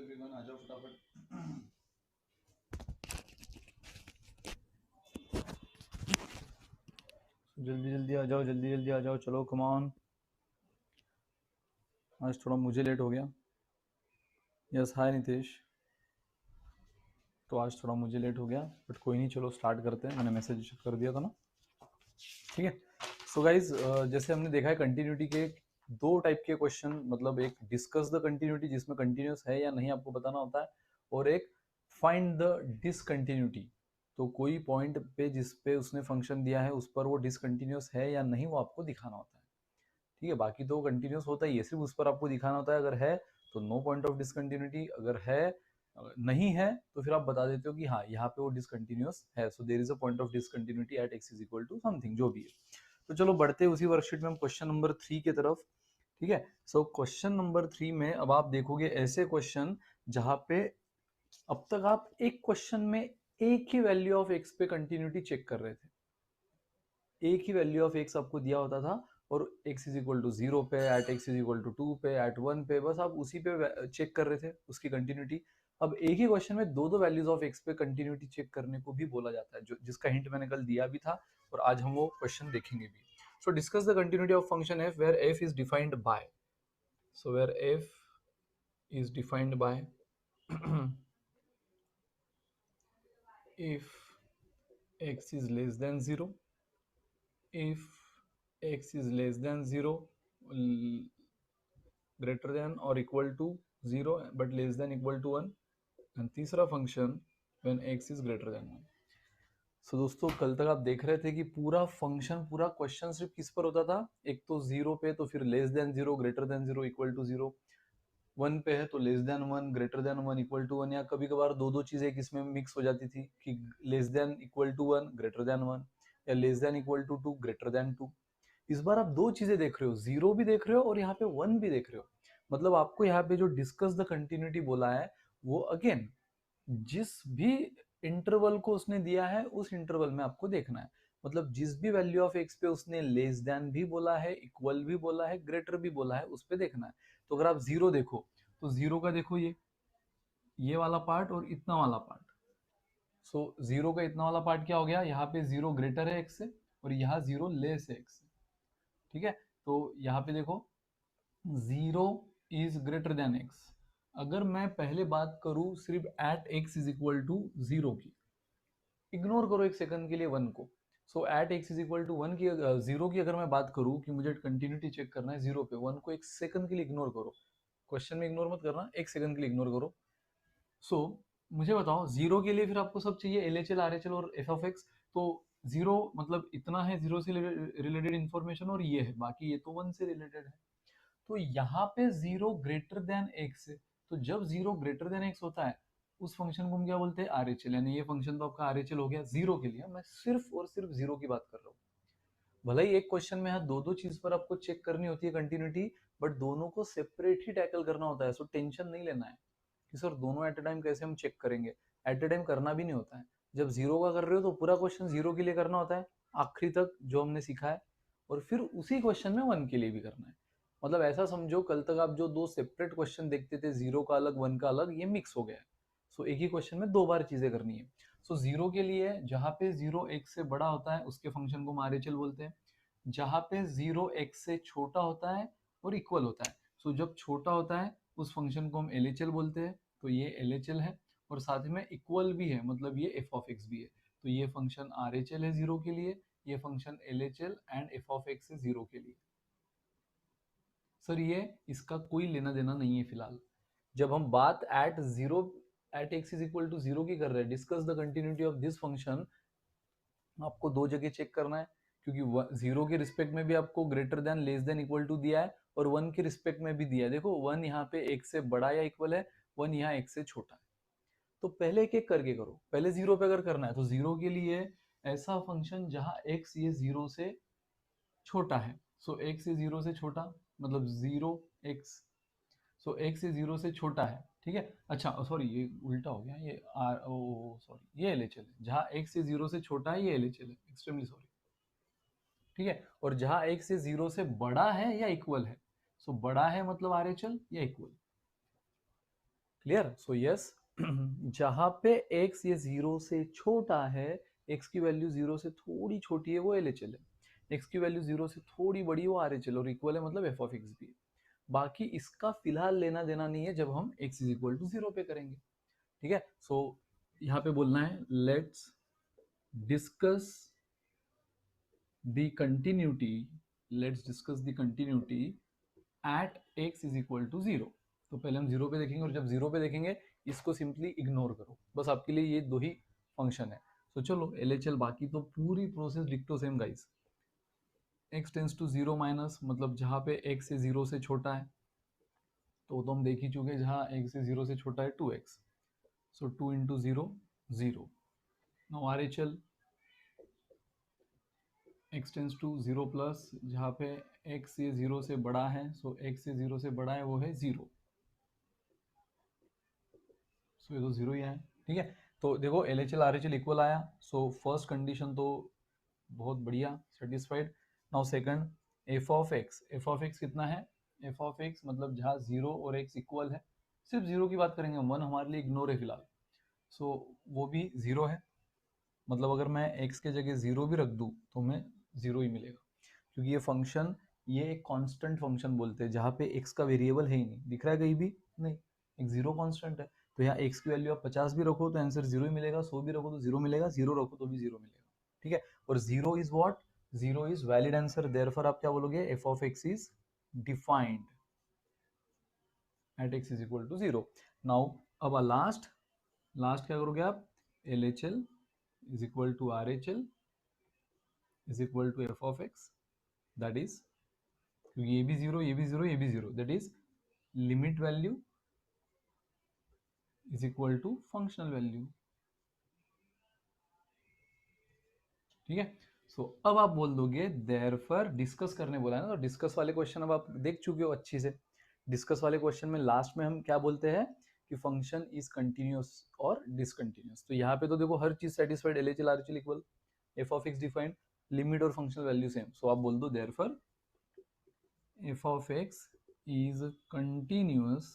Everyone, आ जाओ फटाफट। जल्दी जल्दी आ जाओ, जल्दी जल्दी आ जाओ, चलो कम ऑन। आज थोड़ा मुझे लेट हो गया। यस, हाय नितेश। तो आज थोड़ा मुझे लेट हो गया, बट कोई नहीं, चलो स्टार्ट करते हैं। मैंने मैसेज कर दिया था ना, ठीक है। सो गाइज, जैसे हमने देखा है कंटिन्यूटी के दो टाइप के क्वेश्चन, मतलब एक डिस्कस द कंटिन्यूटी जिसमें कंटिन्यूस है या नहीं आपको बताना होता है, और एक फाइंड द डिसकंटिन्यूटी। तो कोई पॉइंट पे जिस पे उसने फंक्शन दिया है उस पर वो डिसकंटिन्यूस है या नहीं वो आपको दिखाना होता है, ठीक है। बाकी तो कंटिन्यूस होता ही है, सिर्फ उस पर आपको दिखाना होता है। अगर है तो नो पॉइंट ऑफ डिसकंटिन्यूटी, अगर है नहीं है तो फिर आप बता देते हो कि हाँ यहाँ पे वो डिसकंटिन्यूस है। So there is a point of discontinuity at x is equal to something, जो भी है। तो चलो बढ़ते उसी वर्कशीट में हम क्वेश्चन नंबर 3 की तरफ, ठीक है। सो क्वेश्चन नंबर 3 में अब आप देखोगे ऐसे क्वेश्चन जहां पे अब तक आप एक क्वेश्चन में एक ही वैल्यू ऑफ एक्स पे कंटिन्यूटी चेक कर रहे थे, एक ही वैल्यू ऑफ एक्स आपको दिया होता था, और एक्स इज इक्वल टू 0 पे, at x is equal to 2 पे, एट 1 पे, बस आप उसी पे चेक कर रहे थे उसकी कंटिन्यूटी। अब एक ही क्वेश्चन में दो दो वैल्यूज ऑफ एक्स पे कंटिन्यूटी चेक करने को भी बोला जाता है, जो जिसका हिंट मैंने कल दिया भी था, और आज हम वो क्वेश्चन देखेंगे भी। So discuss the continuity of function F where F is defined by, so where F is defined by if x is less than 0, if x is less than 0, greater than or equal to 0 but less than equal to 1, and तीसरा function when x is greater than 1। सो दोस्तों, कल तक आप देख रहे थे कि पूरा फंक्शन, पूरा क्वेश्चन सिर्फ किस पर होता था, एक तो 0 पे, तो फिर less than 0, greater than 0, equal to 0, 1 पे है तो less than 1, greater than 1, equal to 1, या कभी कभार दो दो चीजें किसमें मिक्स हो जाती थी कि less than equal to 1, greater than 1, या less than equal to 2, greater than 2। इस बार आप दो चीजें देख रहे हो, 0 भी देख रहे हो और यहाँ पे 1 भी देख रहे हो। मतलब आपको यहाँ पे जो डिस्कस द कंटिन्यूटी बोला है वो अगेन जिस भी इंटरवल को उसने दिया है उस इंटरवल में आपको देखना है। मतलब जिस भी वैल्यू ऑफ एक्स पे उसने लेस देन भी बोला है, इक्वल भी बोला है, ग्रेटर भी बोला है, उस पे देखना है। तो अगर आप 0 देखो तो 0 का देखो ये वाला पार्ट और इतना वाला पार्ट। सो 0 का इतना वाला पार्ट क्या हो गया, यहाँ पे 0 ग्रेटर है एक्स से और यहाँ 0 लेस है एक्स से, ठीक है। तो यहाँ पे देखो 0 इज ग्रेटर देन एक्स। अगर मैं पहले बात करूं सिर्फ at x is equal to 0 की, इग्नोर करो एक सेकंड के लिए 1 को। So at x is equal to 1 की, 0 की अगर मैं बात करूं कि मुझे कंटिन्यूटी चेक करना है 0 पे, 1 को एक सेकंड के लिए इग्नोर करो, क्वेश्चन में इग्नोर मत करना, एक सेकंड के लिए इग्नोर करो। सो मुझे बताओ 0 के लिए फिर आपको सब चाहिए, L H L, R H L और एफ ऑफ एक्स। तो 0 मतलब इतना है 0 से रिलेटेड इंफॉर्मेशन, और ये है बाकी, ये तो 1 से रिलेटेड है। तो यहाँ पे 0 ग्रेटर देन एक्स है, तो जब 0 ग्रेटर देन एक्स होता है उस फंक्शन को हम क्या बोलते हैं, आर एच एल। यानी ये फंक्शन तो आपका आर एच एल हो गया 0 के लिए। मैं सिर्फ और सिर्फ 0 की बात कर रहा हूँ। भले ही एक क्वेश्चन में यहाँ दो दो चीज पर आपको चेक करनी होती है कंटिन्यूटी, बट दोनों को सेपरेट ही टैकल करना होता है। सो टेंशन नहीं लेना है कि सर दोनों एट ए टाइम कैसे हम चेक करेंगे, एट ए टाइम करना भी नहीं होता है। जब 0 का कर रहे हो तो पूरा क्वेश्चन 0 के लिए करना होता है आखिरी तक जो हमने सीखा है, और फिर उसी क्वेश्चन में 1 के लिए भी करना है। मतलब ऐसा समझो कल तक आप जो दो सेपरेट क्वेश्चन देखते थे, 0 का अलग 1 का अलग, ये मिक्स हो गया है। सो एक ही क्वेश्चन में दो बार चीजें करनी है। सो 0 के लिए जहां पे 0 x से बड़ा होता है उसके फंक्शन को हम आर एच एल बोलते हैं, जहां पे 0 x से छोटा होता है और इक्वल होता है, सो जब छोटा होता है उस फंक्शन को हम एल एच एल बोलते हैं। तो ये एल एच एल है, और साथ में इक्वल भी है, मतलब ये एफ ऑफ एक्स भी है। तो ये फंक्शन आर एच एल है 0 के लिए, ये function L H L and F of x है 0 के लिए। सर ये इसका कोई लेना देना नहीं है फिलहाल। जब हम बात at 0, at x is equal to 0 की कर रहे हैं, discuss the continuity of this function, आपको दो जगह चेक करना है, क्योंकि 0 के रिस्पेक्ट में भी आपको greater than, less than, equal to दिया है, और 1 के रिस्पेक्ट में भी दिया है। देखो 1 यहाँ पे x से बड़ा या इक्वल है, 1 यहाँ x से छोटा है। तो पहले एक एक करके करो। पहले 0 पे अगर करना है तो 0 के लिए ऐसा फंक्शन जहां x ये 0 से छोटा है। सो x ये 0 से छोटा, मतलब 0x। सो x ये 0 से छोटा है, ठीक है। अच्छा सॉरी, ये उल्टा हो गया, ये आर ओ सॉरी, ये एल एच एल है। जहां x ये 0 से छोटा है ये एल एच एल है, एक्सट्रीमली सॉरी, ठीक है। और जहां x ये 0 से बड़ा है या इक्वल है, सो बड़ा है मतलब आर एच एल या इक्वल, क्लियर? सो यस, जहां पे x ये 0 से छोटा है, x की वैल्यू 0 से थोड़ी छोटी है, वो LHL है। x की वैल्यू 0 से थोड़ी बड़ी है, वो RHL और इक्वल है, मतलब f ऑफ x भी है। बाकी इसका फिलहाल लेना देना नहीं है जब हम x इज इक्वल टू 0 पे करेंगे। ठीक है, सो यहाँ पे बोलना है let's discuss the continuity, let's discuss the continuity at x is equal to 0। तो पहले हम 0 पे देखेंगे, और जब 0 पे देखेंगे इसको सिंपली इग्नोर करो, बस आपके लिए ये दो ही फंक्शन है। तो चलो LHL, बाकी तो पूरी प्रोसेस डिक्टो same guys. x tends to 0 minus, मतलब जहाँ पे x से 0 से छोटा है, तो हम देख ही चुके, जहाँ x से 0 से छोटा है 2x, so 2 into 0 0। Now RHL x tends to 0 plus, जहाँ पे x ये 0 से बड़ा है, सो x से 0 से बड़ा है वो है 0, सो ये तो 0 ही है। ठीक है, तो देखो LHL RHL इक्वल आया, सो फर्स्ट कंडीशन तो बहुत बढ़िया, satisfied. Now second, F of x कितना है, एफ ऑफ एक्स मतलब जहाँ 0 और x इक्वल है, सिर्फ 0 की बात करेंगे, 1 हमारे लिए इग्नोर है फिलहाल, सो वो भी 0 है, मतलब अगर मैं x के जगह 0 भी रख दूँ तो हमें 0 ही मिलेगा, क्योंकि ये फंक्शन, ये एक कांस्टेंट फंक्शन बोलते हैं, जहाँ पे x का वेरिएबल है ही नहीं, दिख रहा है कहीं भी नहीं, एक 0 कांस्टेंट है। तो यहाँ x की वैल्यू आप 50 भी रखो तो आंसर 0 ही मिलेगा, 100 भी रखो तो 0 मिलेगा, 0 रखो तो भी 0 मिलेगा। ठीक है, और 0 is what, 0 is valid answer, therefore आप क्या बोलोगे, f of x is defined at x is equal to 0। Now अब लास्ट क्या करोगे आप, LHL is equal to RHL is equal to f of x, that is, क्योंकि ये भी 0 ये भी 0 ये भी 0, that is limit value is equal to functional value. ठीक है, सो अब आप बोल दोगे देयरफॉर, डिस्कस करने बोला है ना, तो डिस्कस वाले क्वेश्चन अब आप देख चुके हो अच्छी से। डिस्कस वाले क्वेश्चन में लास्ट में हम क्या बोलते हैं कि फंक्शन इज कंटिन्यूअस और डिसकंटिन्यूअस, तो यहाँ पे तो देखो हर चीज satisfied, LHL RHL equal, f of x defined, limit और फंक्शनल वैल्यू सेम, सो आप बोल दो therefore f of x is continuous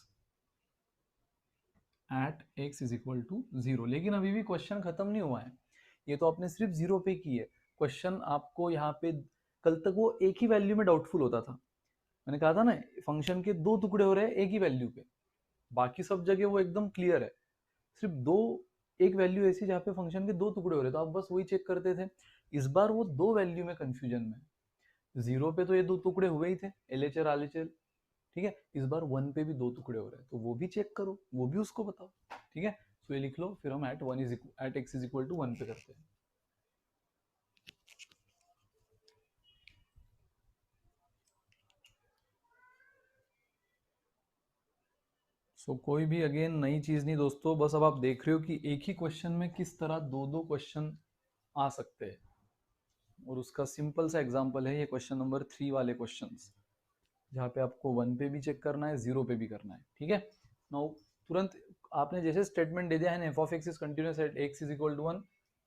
at x is equal to 0। लेकिन अभी भी क्वेश्चन खत्म नहीं हुआ है, ये तो आपने सिर्फ 0 पे की है। क्वेश्चन आपको यहाँ पे, कल तक वो एक ही वैल्यू में डाउटफुल होता था, मैंने कहा था ना फंक्शन के दो टुकड़े हो रहे हैं एक ही वैल्यू पे, बाकी सब जगह वो एकदम क्लियर है, सिर्फ दो, एक वैल्यू ऐसी जहाँ पे फंक्शन के दो टुकड़े हो रहे, तो आप बस वही चेक करते थे। इस बार वो दो वैल्यू में कंफ्यूजन में, 0 पे तो ये दो टुकड़े हुए ही थे, LHL RHL, ठीक है, इस बार 1 पे भी दो टुकड़े हो रहे हैं, तो वो भी चेक करो, वो भी उसको बताओ। ठीक है, सो ये लिख लो, फिर हम at x is equal to 1 पे करते हैं। सो कोई भी अगेन नई चीज नहीं दोस्तों, बस अब आप देख रहे हो कि एक ही क्वेश्चन में किस तरह दो दो क्वेश्चन आ सकते हैं, और उसका सिंपल सा एग्जांपल है ये क्वेश्चन नंबर 3 वाले क्वेश्चंस, जहाँ पे आपको 1 पे भी चेक करना है, 0 पे भी करना है। ठीक है, नाउ तुरंत आपने जैसे स्टेटमेंट दे दिया है, f of x is continuous at x is equal to 1,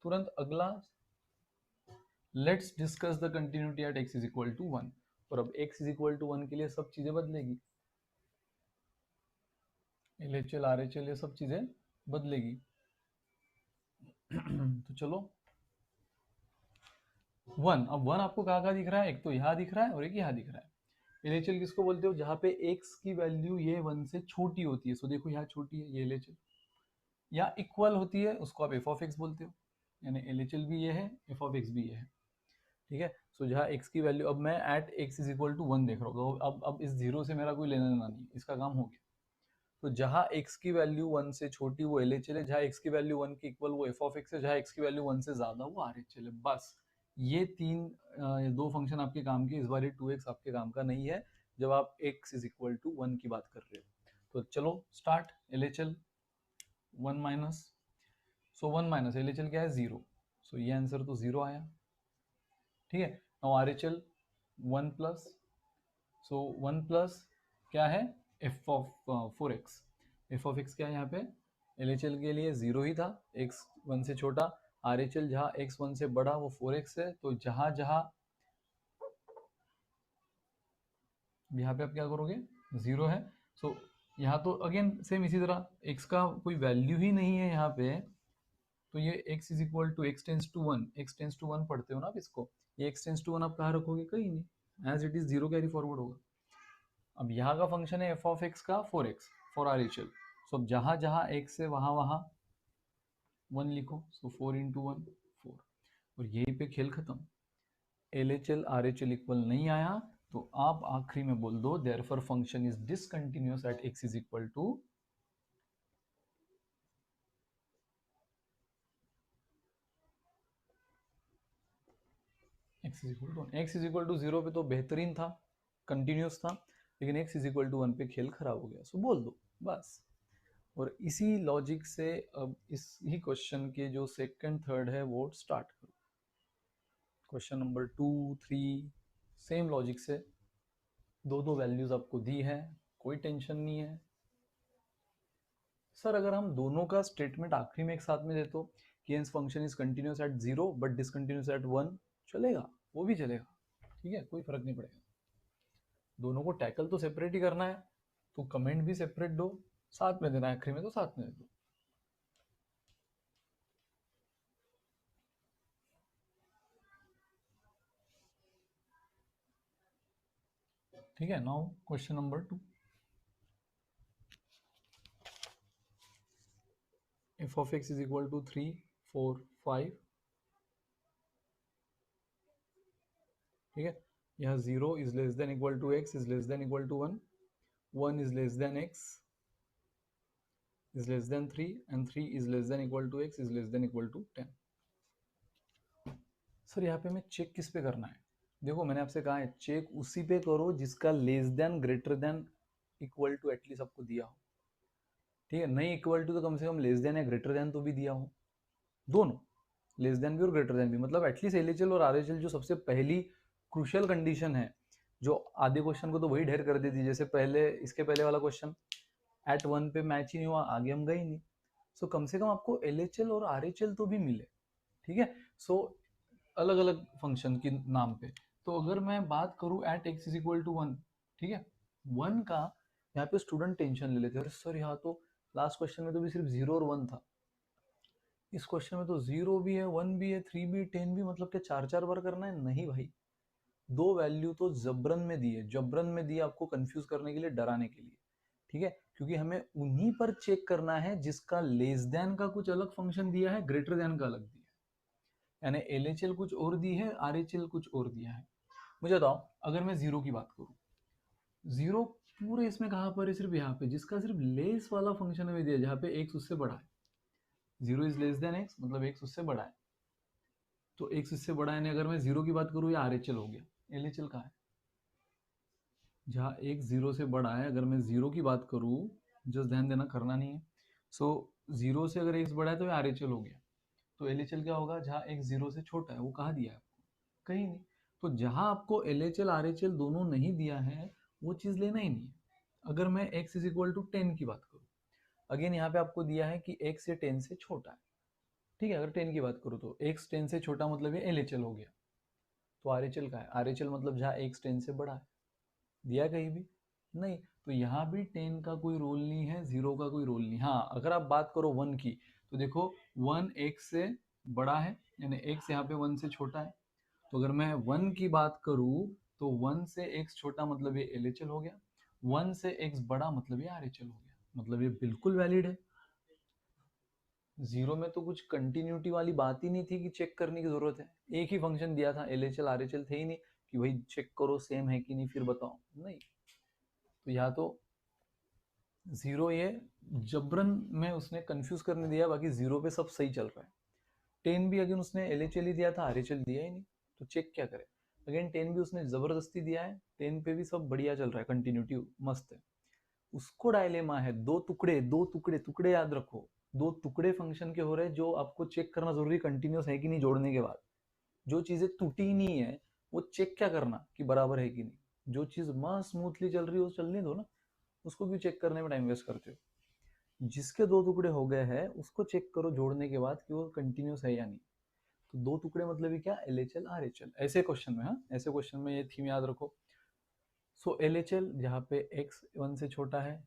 तुरंत अगला let's discuss the continuity at x is equal to 1, और अब एक्स इज इक्वल टू 1 के लिए सब चीजें बदलेगी, LHL RHL ये सब चीजें बदलेगी। तो चलो 1, अब 1 आपको कहाँ दिख रहा है, एक तो यहाँ दिख रहा है और एक यहाँ दिख रहा है। LHL किसको बोलते हो, जहाँ पे x की वैल्यू ये 1 से छोटी होती है, सो देखो यहाँ छोटी है ये LHL, या इक्वल होती है उसको आप f ऑफ x बोलते हो, यानी LHL भी ये है, f ऑफ x भी ये है। ठीक है, सो जहाँ x की वैल्यू, अब मैं at x is equal to 1 देख रहा हूँ, तो अब इस 0 से मेरा कोई लेना देना नहीं, इसका काम हो गया। तो जहाँ x की वैल्यू 1 से छोटी वो LHL है, जहाँ x की वैल्यू 1 के इक्वल वो f ऑफ x है, जहाँ x की वैल्यू 1 से ज्यादा वो RHL है। बस ये दो फंक्शन आपके काम के, इस बार ये 2x आपके काम का नहीं है जब आप x इज इक्वल टू 1 की बात कर रहे हो। तो चलो स्टार्ट, LHL 1 माइनस, सो 1 माइनस LHL क्या है 0, सो ये आंसर तो 0 आया। ठीक है, नाउ RHL 1 प्लस, सो 1 प्लस क्या है, f of 4x, f of x क्या है यहाँ पे, LHL के लिए 0 ही था, x 1 से छोटा, RHL जहाँ x 1 से बड़ा वो 4x है, तो जहाँ जहाँ यहाँ पे आप क्या करोगे, 0 है, सो यहाँ तो अगेन सेम इसी तरह x का कोई वैल्यू ही नहीं है यहाँ पे, तो ये x is equal to x tends to one, x tends to one पढ़ते हो ना आप इसको, ये x टेंस टू वन आप कहाँ रखोगे, कहीं नहीं, as it is zero carry forward होगा। अब यहाँ का फंक्शन है एफ ऑफ एक्स का 4x for R H L, so अब जहाँ जहाँ x है वहाँ वहाँ 1 लिखो, सो 4 इंटू वन 4, और यहीं पे खेल खत्म। L H L R H L equal नहीं आया तो आप आखिरी में बोल दो therefore function is discontinuous at x is equal to x is equal to, x is equal to 0 पे तो बेहतरीन था, कंटिन्यूस था, लेकिन x इज इक्वल टू 1 पे खेल खराब हो गया, सो बोल दो बस। और इसी लॉजिक से अब इस ही क्वेश्चन के जो सेकंड थर्ड है वो स्टार्ट करो। क्वेश्चन नंबर 2 3 सेम लॉजिक से दो दो वैल्यूज आपको दी है, कोई टेंशन नहीं है। सर अगर हम दोनों का स्टेटमेंट आखिरी में एक साथ में दे तो कि एंस function is continuous at 0 but discontinuous at 1, चलेगा, वो भी चलेगा, ठीक है, कोई फर्क नहीं पड़ेगा। दोनों को टैकल तो सेपरेट ही करना है, तो कमेंट भी सेपरेट दो, साथ में देना है आखिरी में तो साथ में दे दो। ठीक है, now question number 2, f of x is equal to 3 4 5, ठीक है, यहाँ 0 is less than equal to x is less than equal to 1, 1 is less than x is less than 3 and 3 is less than equal to x is less than equal to 10। Sir यहाँ पे हमें check किस पे करना है, देखो मैंने आपसे कहा है चेक उसी पे करो जिसका less than greater than equal to at least आपको दिया हो, ठीक है, नहीं इक्वल टू तो कम से कम लेस देन या ग्रेटर देन तो भी दिया हो, दोनों लेस देन भी और ग्रेटर देन भी, मतलब एटलीस्ट एलएचएल और आरएचएल जो सबसे पहली क्रूशियल कंडीशन है, जो आधे क्वेश्चन को तो वही ढेर कर देती, जैसे पहले इसके पहले वाला क्वेश्चन एट 1 पे मैच ही नहीं हुआ, आगे हम गए नहीं, सो कम से कम आपको एलएचएल और आरएचएल तो भी मिले, ठीक है। सो अलग अलग फंक्शन के नाम पे, तो अगर मैं बात करूं at x is equal to 1, ठीक है, 1 का यहाँ पे स्टूडेंट टेंशन ले लेते हैं, अरे सर यहाँ तो लास्ट क्वेश्चन में तो भी सिर्फ 0 और 1 था, इस क्वेश्चन में तो 0 भी है 1 भी है 3 भी 10 भी, मतलब क्या चार चार बार करना है, नहीं भाई, दो वैल्यू तो जबरन में दी है, जबरन में दी आपको कंफ्यूज करने के लिए, डराने के लिए, ठीक है, क्योंकि हमें उन्हीं पर चेक करना है जिसका लेस देन का कुछ अलग फंक्शन दिया है, ग्रेटर देन का अलग दिया है, यानी एलएचएल कुछ और दी है, आरएचएल कुछ और दिया है। मुझे बताओ अगर मैं 0 की बात करूं, 0 पूरे इसमें कहां पर है, सिर्फ यहाँ पे, जिसका सिर्फ लेस वाला फंक्शन हमें दिया, जहाँ पे x उससे बड़ा है, 0 इज लेस देन x मतलब x उससे बड़ा है, तो x उससे बड़ा है, अगर मैं 0 की बात करूं या आरएचएल हो गया, एलएचएल कहाँ है, जहाँ एक 0 से बड़ा है, अगर मैं 0 की बात करूं, जस्ट ध्यान देना करना नहीं है, सो 0 से अगर x बड़ा है तो ये आरएचएल हो गया, तो एलएचएल क्या होगा, जहाँ x 0 से छोटा है, वो कहाँ दिया है आपको, कहीं नहीं, तो जहाँ आपको एलएचएल आरएचएल दोनों नहीं दिया है वो चीज़ लेना ही नहीं है। अगर मैं x इज इक्वल टू 10 की बात करूँ, अगेन यहाँ पे आपको दिया है कि x ये 10 से छोटा है, ठीक है, अगर 10 की बात करूँ तो x 10 से छोटा मतलब ये एलएचएल हो गया, तो आरएचएल का है, आरएचएल मतलब जहाँ x 10 से बड़ा है, दिया कहीं भी नहीं, तो यहाँ भी 10 का कोई रोल नहीं है, 0 का कोई रोल नहीं। हाँ अगर आप बात करो 1 की, तो देखो 1 x से बड़ा है, यानी x यहाँ पे 1 से छोटा है, तो अगर मैं 1 की बात करूँ तो 1 से x छोटा मतलब ये एलएचएल हो गया, 1 से x बड़ा मतलब ये आरएचएल हो गया, मतलब ये बिल्कुल वैलिड है। 0 में तो कुछ कंटिन्यूटी वाली बात ही नहीं थी कि चेक करने की जरूरत है, एक ही फंक्शन दिया था, एलएचएल आरएचएल थे ही नहीं कि भाई चेक करो सेम है कि नहीं फिर बताओ, नहीं, तो यहाँ तो 0 ये जबरन में उसने कंफ्यूज करने दिया, बाकी 0 पे सब सही चल रहा है। 10 भी अगेन उसने एलएचएल ही दिया था, आरएचएल दिया ही नहीं, तो चेक क्या करे, अगेन 10 भी उसने जबरदस्ती दिया है, 10 पे भी सब बढ़िया चल रहा है, कंटिन्यूटी मस्त है। उसको डायलेमा है, दो टुकड़े दो टुकड़े टुकड़े याद रखो, दो टुकड़े फंक्शन के हो रहे हैं, जो आपको चेक करना जरूरी कंटिन्यूस है कि नहीं जोड़ने के बाद, जो चीजें टूटी नहीं है वो चेक क्या करना कि बराबर है कि नहीं, जो चीज मस्त स्मूथली चल रही है वो चलने दो ना, उसको क्यों चेक करने में टाइम वेस्ट करते हो, जिसके दो टुकड़े हो गए हैं उसको चेक करो जोड़ने के बाद कि वो कंटिन्यूस है या नहीं, तो दो टुकड़े मतलब ही क्या, एलएचएल आरएचएल, ऐसे क्वेश्चन में, हाँ ऐसे क्वेश्चन में ये थीम याद रखो। सो एलएचएल जहाँ पे x 1 से छोटा है,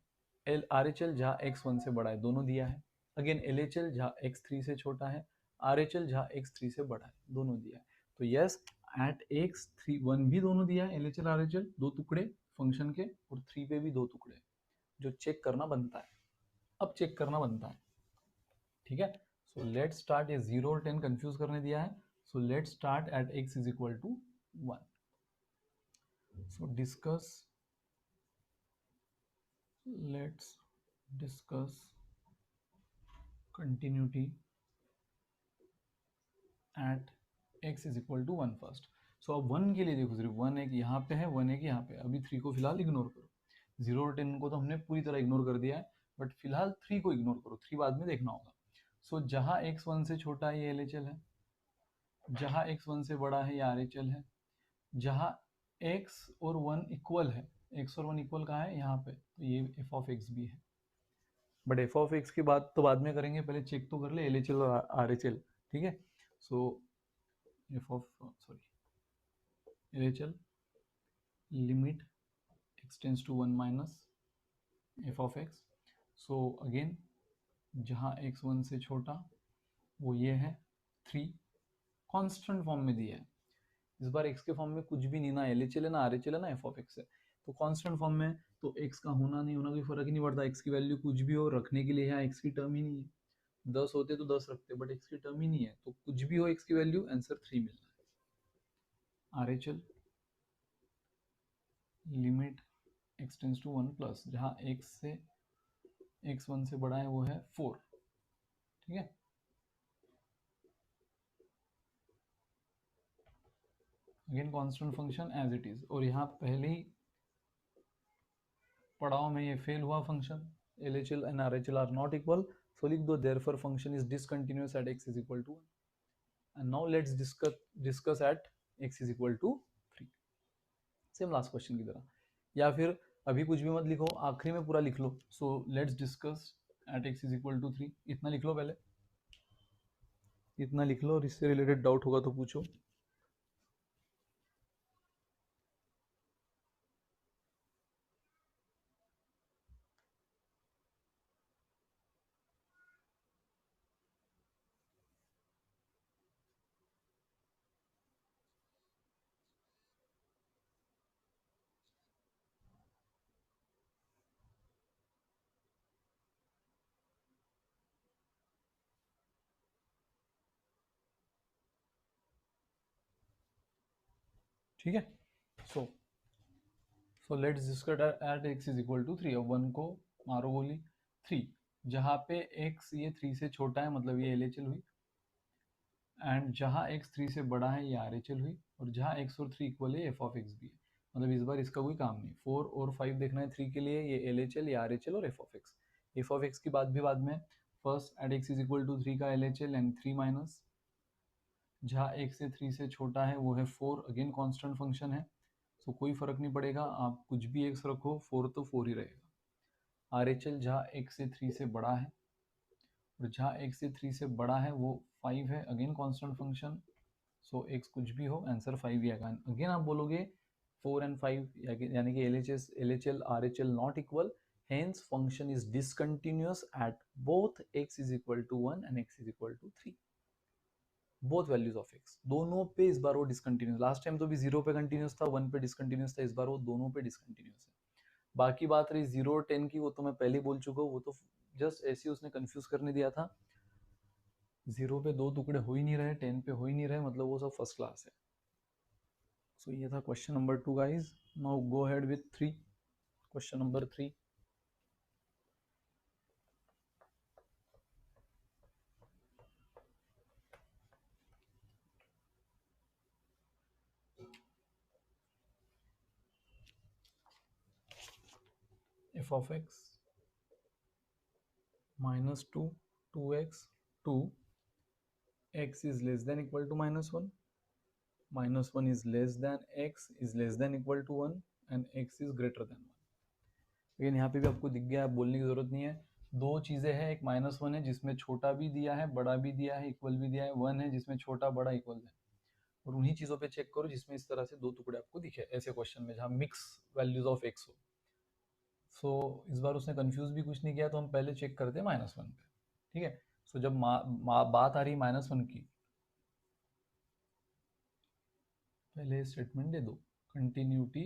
आर एच एल जहाँ एक्स 1 से बड़ा है दोनों दिया है। अगेन एल एच एल जहाँ एक्स 3 से छोटा है, आर एच एल जहाँ एक्स 3 से बड़ा है, दोनों दिया है। तो यस एट एक्स 3 1 भी दोनों दिया है, L H L R H L दो टुकड़े फंक्शन के, और 3 पे भी दो टुकड़े, जो चेक करना बनता है। अब चेक करना बनता है, ठीक है। सो लेट स्टार्ट, ये 0 और 10 कंफ्यूज करने दिया है। So let start at x is equal to 1. So discuss, let's discuss continuity at x is equal to 1 first. So अब 1 के लिए देखो, सिर्फ 1 एक यहाँ पे है, 1 एक यहाँ पे, अभी 3 को फिलहाल इग्नोर करो। 0 और 10 को तो हमने पूरी तरह इग्नोर कर दिया है, बट फिलहाल 3 को इग्नोर करो, 3 बाद में देखना होगा। सो जहाँ x 1 से छोटा है ये एल एच एल है, जहाँ x 1 से बड़ा है ये आर एच एल है, जहाँ x और 1 इक्वल है, x और 1 इक्वल कहाँ है यहाँ पे, तो ये एफ ऑफ एक्स भी है। बट एफ ऑफ एक्स की बात तो बाद में करेंगे, पहले चेक तो कर ले एल एच एल और आर एच एल, ठीक है। So F of sorry L H L limit X tends to 1 minus F of X. So again जहाँ एक्स 1 से छोटा वो ये है 3, कांस्टेंट फॉर्म में दिया है। इस बार x के फॉर्म में कुछ भी नहीं, ना एल एच एल है ना आर एच एल है ना एफ ऑफ एक्स है, तो कांस्टेंट फॉर्म में तो x का होना नहीं होना कोई फर्क ही नहीं पड़ता। x की वैल्यू कुछ भी हो, रखने के लिए यहाँ x की टर्म ही नहीं है। 10 होते तो 10 रखते, बट x की टर्म ही नहीं है, तो कुछ भी हो x की वैल्यू, आंसर 3 मिलना है। R H L limit x tends to 1 plus, जहाँ x से x 1 से बड़ा है वो है 4, ठीक है। Again constant function as it is, और यहाँ पहले ही पड़ाव में ये फेल हुआ function, L H L and R H L are not equal, so लिख दो therefore function is discontinuous at x is equal to 1। And now let's discuss at x is equal to 3, same last question की तरह। या फिर अभी कुछ भी मत लिखो, आखिरी में पूरा लिख लो। So let's discuss at x is equal to 3, इतना लिख लो, पहले इतना लिख लो, और इससे रिलेटेड डाउट होगा तो पूछो। ठीक है। So let's discuss at x is equal to 3। अब 1 को मारो गोली 3, जहाँ पे x ये 3 से छोटा है, मतलब ये एल एच एल हुई, एंड जहाँ x 3 से बड़ा है ये आर एच एल हुई, और जहाँ x और 3 इक्वल है एफ ऑफ एक्स भी है। मतलब इस बार इसका कोई काम नहीं, 4 और 5 देखना है 3 के लिए, ये एल एच एल, ये आर एच एल और f of x. F of x की बात भी बाद में, first at x is equal to 3 का L H L and 3 minus, जहाँ x से 3 से छोटा है वो है 4, अगेन कांस्टेंट फंक्शन है, तो कोई फर्क नहीं पड़ेगा, आप कुछ भी x रखो 4 तो 4 ही रहेगा। आर एच एल जहाँ x से 3 से बड़ा है, और जहाँ x से 3 से बड़ा है वो 5 है, अगेन कांस्टेंट फंक्शन, सो x कुछ भी हो आंसर 5 ही आएगा। अगेन आप बोलोगे 4 एंड 5 यानी कि L H L R H L not equal, hence function is discontinuous at both x is equal to 1 and x is equal to 3, both values of x, दोनों पे इस बार वो डिसकंटिन्यूस, लास्ट टाइम तो भी 0 पे continuous था, 1 पे discontinuous था, इस बार वो दोनों पे डिसकंटिन्यूस है। बाकी बात रही 0 और 10 की, वो तो मैं पहले बोल चुका हूँ, वो तो जस्ट ऐसे ही उसने कंफ्यूज करने दिया था। 0 पे दो टुकड़े हो ही नहीं रहे, 10 पे हो ही नहीं रहे, मतलब वो सब फर्स्ट क्लास है। सो ये था question number 2 guys. Now go ahead with 3, question number 3। f of x minus 2 2x 2 x is less than equal to -1, -1 is less than x is less than equal to 1 and x is greater than 1। लेकिन यहाँ पे भी आपको दिख गया है, बोलने की जरूरत नहीं है। दो चीजें हैं, एक -1 है जिसमें छोटा भी दिया है बड़ा भी दिया है, इक्वल भी दिया है, 1 है जिसमें छोटा बड़ा इक्वल है, और उन्हीं चीजों पे चेक करो जिसमें इस तरह से दो टुकड़े आपको दिखे, ऐसे क्वेश्चन में जहाँ मिक्स वैल्यूज ऑफ एक्स हो। सो इस बार उसने कंफ्यूज भी कुछ नहीं किया, तो हम पहले चेक करते हैं -1 पे। ठीक है, सो जब बात आ रही -1 की, पहले स्टेटमेंट दे दो, continuity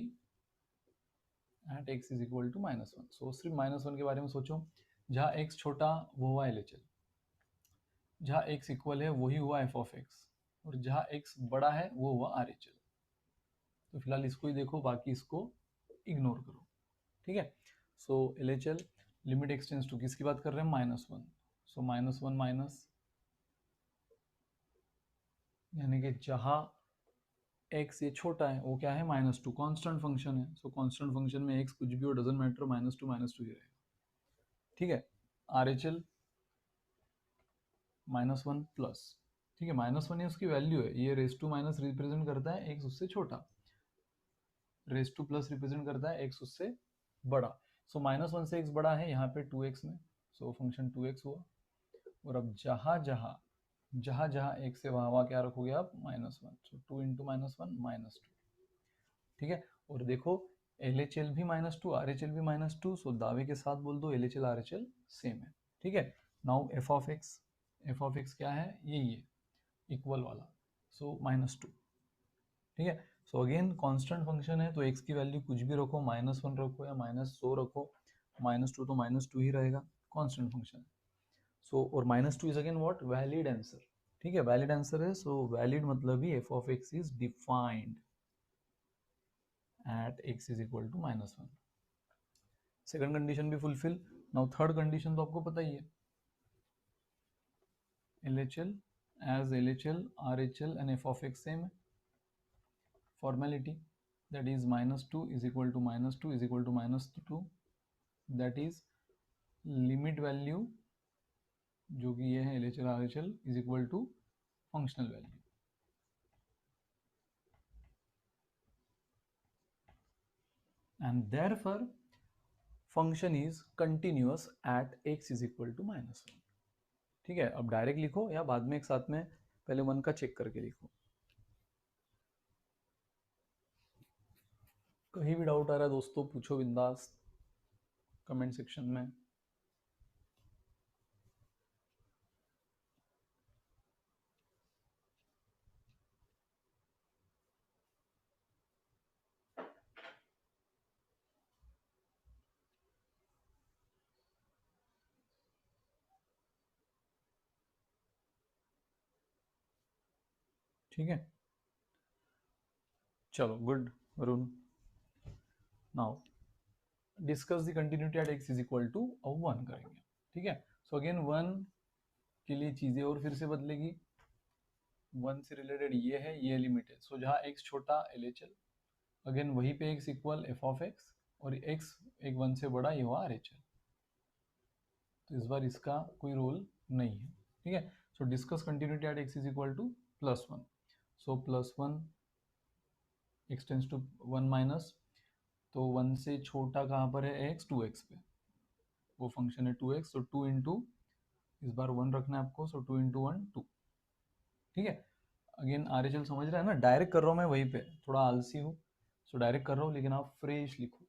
at x is equal to -1। So सिर्फ -1 के बारे में सोचो, जहाँ x छोटा वो हुआ LHL, जहाँ x इक्वल है वही हुआ f ऑफ x, और जहाँ x बड़ा है वो हुआ RHL। तो फिलहाल इसको ही देखो, बाकी इसको इग्नोर करो। ठीक है, सो LHL लिमिट एक्सटेंस टू, किसकी बात कर रहे हैं, -1। सो -1 माइनस, यानी कि जहाँ x ये छोटा है वो क्या है, -2, कांस्टेंट फंक्शन है। सो कांस्टेंट फंक्शन में x कुछ भी हो, डजंट मैटर, -2 ही रहेगा। ठीक है, RHL -1 प्लस, ठीक है, -1 ही उसकी वैल्यू है, ये रेस टू माइनस रिप्रेजेंट करता है x उससे छोटा, रेस टू प्लस रिप्रेजेंट करता है x उससे बड़ा। सो -1 से x बड़ा है यहाँ पे 2x में, सो फंक्शन 2x हुआ। और अब जहाँ जहाँ x से वहाँ क्या रखोगे आप, -1, सो 2 इंटू -1 -2। ठीक है, और देखो LHL भी -2, RHL भी -2, सो दावे के साथ बोल दो LHL RHL सेम है। ठीक है, नाउ f ऑफ x क्या है, यही है इक्वल वाला, सो -2। ठीक है, सो अगेन कांस्टेंट फंक्शन है, तो x की वैल्यू कुछ भी रखो, -1 रखो या -100 रखो, -2 तो -2 ही रहेगा, कांस्टेंट फंक्शन। सो और -2 is again what, valid answer. ठीक है, वैलिड आंसर है, सो वैलिड मतलब ही f of x is defined at x is equal to -1। Second condition भी फुलफिल। नाउ थर्ड कंडीशन तो आपको पता ही है, LHL as LHL RHL and f of x same है, formality, that is -2 is equal to -2 is equal to -2, that is limit value जो कि ये है LHL RHL is equal to functional value, and therefore function is continuous at x is equal to -1। ठीक है, अब direct लिखो या बाद में एक साथ में, पहले 1 का चेक करके लिखो। कहीं भी डाउट आ रहा है दोस्तों, पूछो बिंदास कमेंट सेक्शन में। ठीक है, चलो good Varun. Now discuss the continuity at x is equal to 1 करेंगे। ठीक है, सो अगेन 1 के लिए चीजें और फिर से बदलेगी, 1 से रिलेटेड ये है, ये लिमिट है। सो जहाँ x छोटा LHL, अगेन वहीं पे x equal f of x, और x एक 1 से बड़ा ये हुआ RHL, तो इस बार इसका कोई रोल नहीं है। ठीक है, so discuss continuity at x is equal to +1। So +1 x tends to 1 minus, तो 1 से छोटा कहाँ पर है x, 2x पे, वो फंक्शन है 2x, तो 2 इंटू, इस बार 1 रखना है आपको, सो 2 इंटू 1 2। ठीक है, अगेन RHL समझ रहा है ना, डायरेक्ट कर रहा हूँ मैं वहीं पे, थोड़ा आलसी हूँ, सो डायरेक्ट कर रहा हूँ, लेकिन आप फ्रेश लिखो।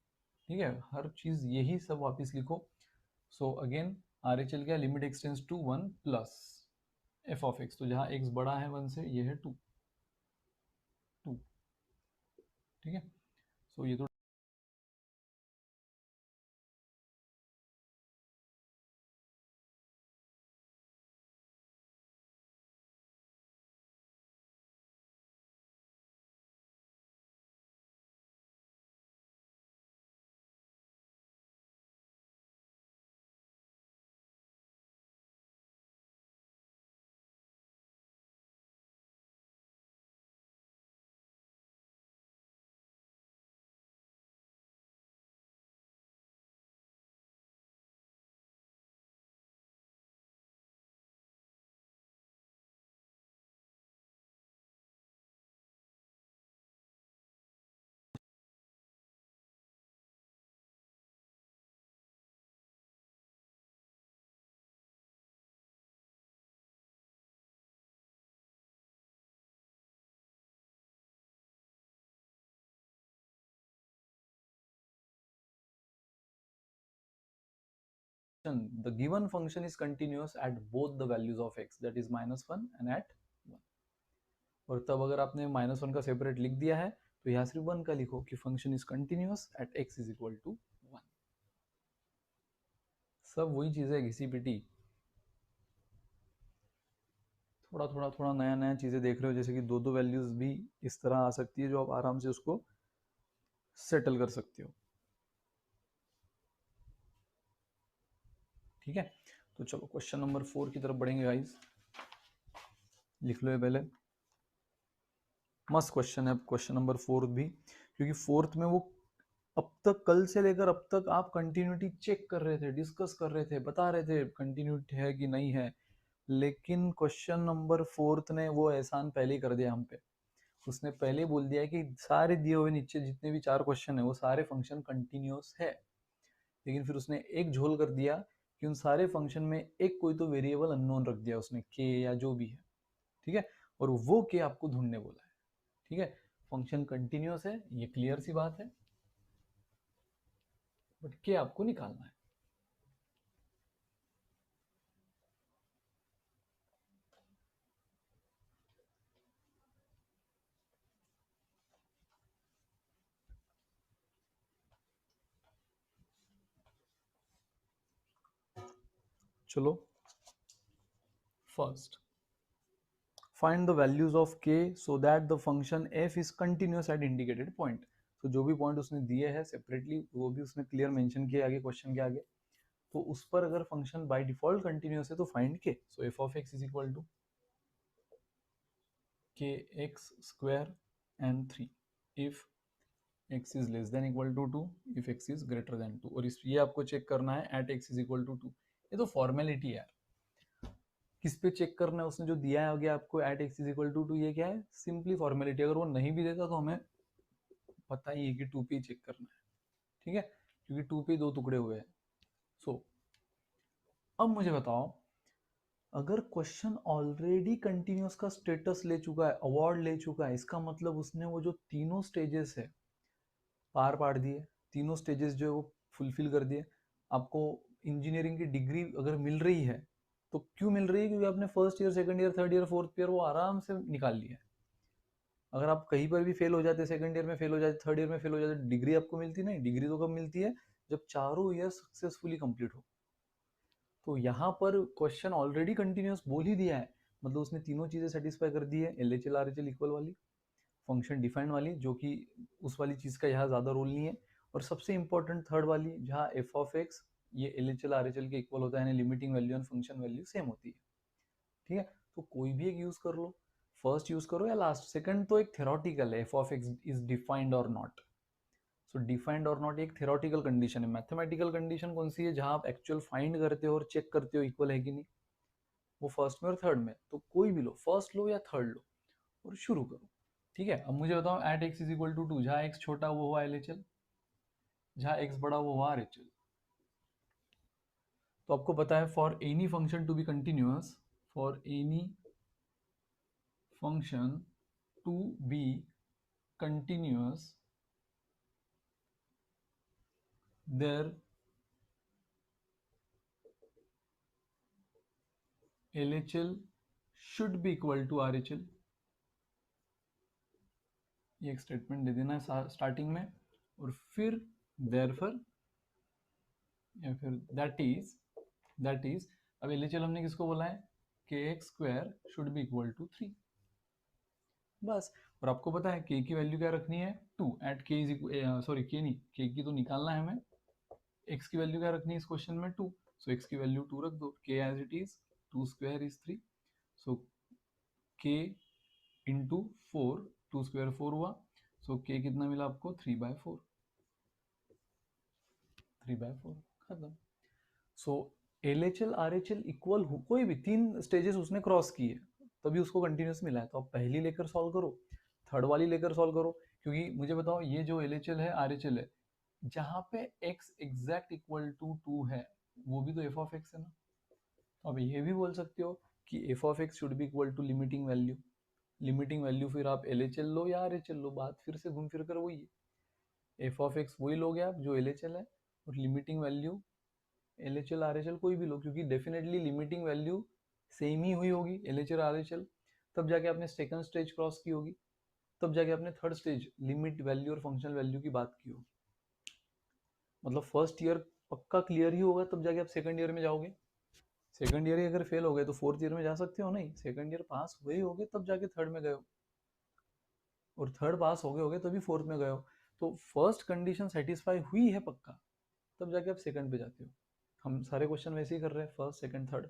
ठीक है, हर चीज़ यही सब वापस लिखो। सो अगेन RHL क्या, limit x tends to 1 plus f of x, तो जहाँ x बड़ा है 1 से, ये है 2। ठीक है, सो ये तो function, the given function is continuous at both the values of x, that is -1 and at 1. और तब अगर आपने -1 का सेपरेट लिख दिया है तो यहाँ सिर्फ 1 का लिखो कि function is continuous at x is equal to 1. सब वही चीज़ है घिसी-पिटी. थोड़ा थोड़ा थोड़ा नया नया चीज़ें देख रहे हो, जैसे कि दो वैल्यूज भी इस तरह आ सकती है जो आप आराम से उसको सेटल कर सकते हो. ठीक है, तो चलो क्वेश्चन नंबर 4 की तरफ बढ़ेंगे गाइस. लिख लो ये पहले. मस्त क्वेश्चन है क्वेश्चन नंबर 4 भी, क्योंकि फोर्थ में वो अब तक कल से लेकर अब तक आप कंटिन्यूटी चेक कर रहे थे, डिस्कस कर रहे थे, बता रहे थे कंटिन्यूटी है कि नहीं है, लेकिन क्वेश्चन नंबर 4 ने वो एहसान पहले ही कर दिया हम पे. उसने पहले बोल दिया है कि सारे दिए हुए नीचे जितने भी 4 क्वेश्चन है वो सारे फंक्शन कंटिन्यूअस है, लेकिन फिर उसने एक झोल कर दिया कि उन सारे फंक्शन में एक कोई तो वेरिएबल अननोन रख दिया उसने, के या जो भी है. ठीक है, और वो के आपको ढूंढने बोला है. ठीक है, फंक्शन कंटिन्यूअस है, ये क्लियर सी बात है, बट के आपको निकालना है. चलो, first find the values of k so that the function f is continuous at indicated point. तो जो भी पॉइंट उसने दिए हैं सेपरेटली वो भी उसने क्लियर मेंशन किया आगे क्वेश्चन के आगे. तो उस पर अगर फंक्शन बाय डिफॉल्ट कंटिन्यूअस है तो find K. So F of x is equal to K x square and 3 if x is less than equal to 2, if x is greater than 2. और इस ये आपको चेक करना है at x is equal to 2. ये तो formality है यार, किस पे चेक करना है, उसने जो दिया है आगे आपको at x is equal to 2, ये क्या है, सिंपली फॉर्मेलिटी. अगर वो नहीं भी देता तो हमें पता ही है कि 2 पे चेक करना है. ठीक है, क्योंकि 2 पे 2 टुकड़े हुए हैं. सो अब मुझे बताओ, अगर क्वेश्चन ऑलरेडी कंटिन्यूअस का स्टेटस ले चुका है, अवार्ड ले चुका है, इसका मतलब उसने वो जो तीनों स्टेजेस है पार पाड़ दिए. तीनों स्टेजेस जो है वो फुलफिल कर दिए. आपको इंजीनियरिंग की डिग्री अगर मिल रही है तो क्यों मिल रही है, क्योंकि आपने first year, second year, third year, fourth year वो आराम से निकाल लिया है. अगर आप कहीं पर भी फेल हो जाते, सेकंड ईयर में फेल हो जाते, थर्ड ईयर में फेल हो जाते, डिग्री आपको मिलती नहीं. डिग्री तो कब मिलती है, जब चारों ईयर सक्सेसफुली कंप्लीट हो. तो यहाँ पर क्वेश्चन ऑलरेडी कंटिन्यूअस बोल ही दिया है, मतलब उसने तीनों चीजें सेटिस्फाई कर दी है, L H L R H L equal वाली, फंक्शन डिफाइंड वाली, जो कि उस वाली चीज का यहाँ ज्यादा रोल नहीं है, और सबसे इंपॉर्टेंट थर्ड वाली जहाँ एफ ऑफ एक्स ये L H L R H L के इक्वल होता है, यानी limiting value and function value same होती है. ठीक है, तो कोई भी एक यूज कर लो, फर्स्ट यूज करो या लास्ट. सेकंड तो एक थेरोटिकल है, f of x is defined और नॉट. सो डिफाइंड और नॉट एक थेरोटिकल कंडीशन है. मैथमेटिकल कंडीशन कौन सी है, जहां आप एक्चुअल फाइंड करते हो और चेक करते हो इक्वल है कि नहीं, वो फर्स्ट में और थर्ड में. तो कोई भी लो, फर्स्ट लो या थर्ड लो, और शुरू करो. ठीक है, अब मुझे बताओ at x is equal to 2, जहां एक्स छोटा वो हुआ एल एच एल, जहां एक्स बड़ा वो हुआ आर एच एल. तो आपको पता है for any function to be continuous, for any function to be continuous, their LHL should be equal to RHL. ये एक स्टेटमेंट दे देना है स्टार्टिंग में, और फिर therefore या फिर दैट इज अब LHL हमने किसको बोला है, k x square should be equal to 3. बस. और आपको पता है के की वैल्यू क्या रखनी है, 2 एट के इज सॉरी के नहीं, के की तो निकालना है हमें, एक्स की वैल्यू क्या रखनी है इस क्वेश्चन में, 2. सो एक्स की वैल्यू 2 रख दो, k as it is, 2 square is 3. So k into 4, 2 square 4 हुआ. सो के कितना मिला आपको, 3/4. 3/4 खत्म. So L H L R H L equal कोई भी 3 स्टेजेस उसने क्रॉस किए तभी उसको कंटिन्यूस मिला है. तो आप पहली लेकर सॉल्व करो, थर्ड वाली लेकर सॉल्व करो, क्योंकि मुझे बताओ ये जो एल एच एल है आर एच एल है, जहां पे x एग्जैक्ट इक्वल टू 2 है वो भी तो एफ ऑफ एक्स है ना. तो अब ये भी बोल सकते हो कि f of x should be equal to limiting value. Limiting value फिर आप एल एच एल लो या आर एच एल लो, बात फिर से घूम फिर कर वही है. एफ ऑफ एक्स वही लोगे आप जो एल एच एल है, और लिमिटिंग वैल्यू LHL RHL कोई भी लो, क्योंकि डेफिनेटली लिमिटिंग वैल्यू सेम ही हुई होगी LHL RHL, तब जाके आपने सेकंड स्टेज क्रॉस की होगी, तब जाके आपने थर्ड स्टेज लिमिट वैल्यू और फंक्शनल वैल्यू की बात की होगी। मतलब फर्स्ट ईयर पक्का क्लियर ही होगा तब जाके आप सेकंड ईयर में जाओगे। सेकंड ईयर ही अगर फेल हो गए तो फोर्थ ईयर में जा सकते हो नहीं, सेकंड ईयर पास हुए ही होगे तब जाके थर्ड में गए हो, और थर्ड पास हो गए होगे तभी फोर्थ में गए हो। तो फर्स्ट कंडीशन सेटिस्फाई हुई है पक्का, तब जाके आप सेकंड पे जाते हो। हम सारे क्वेश्चन वैसे ही कर रहे हैं, first second third.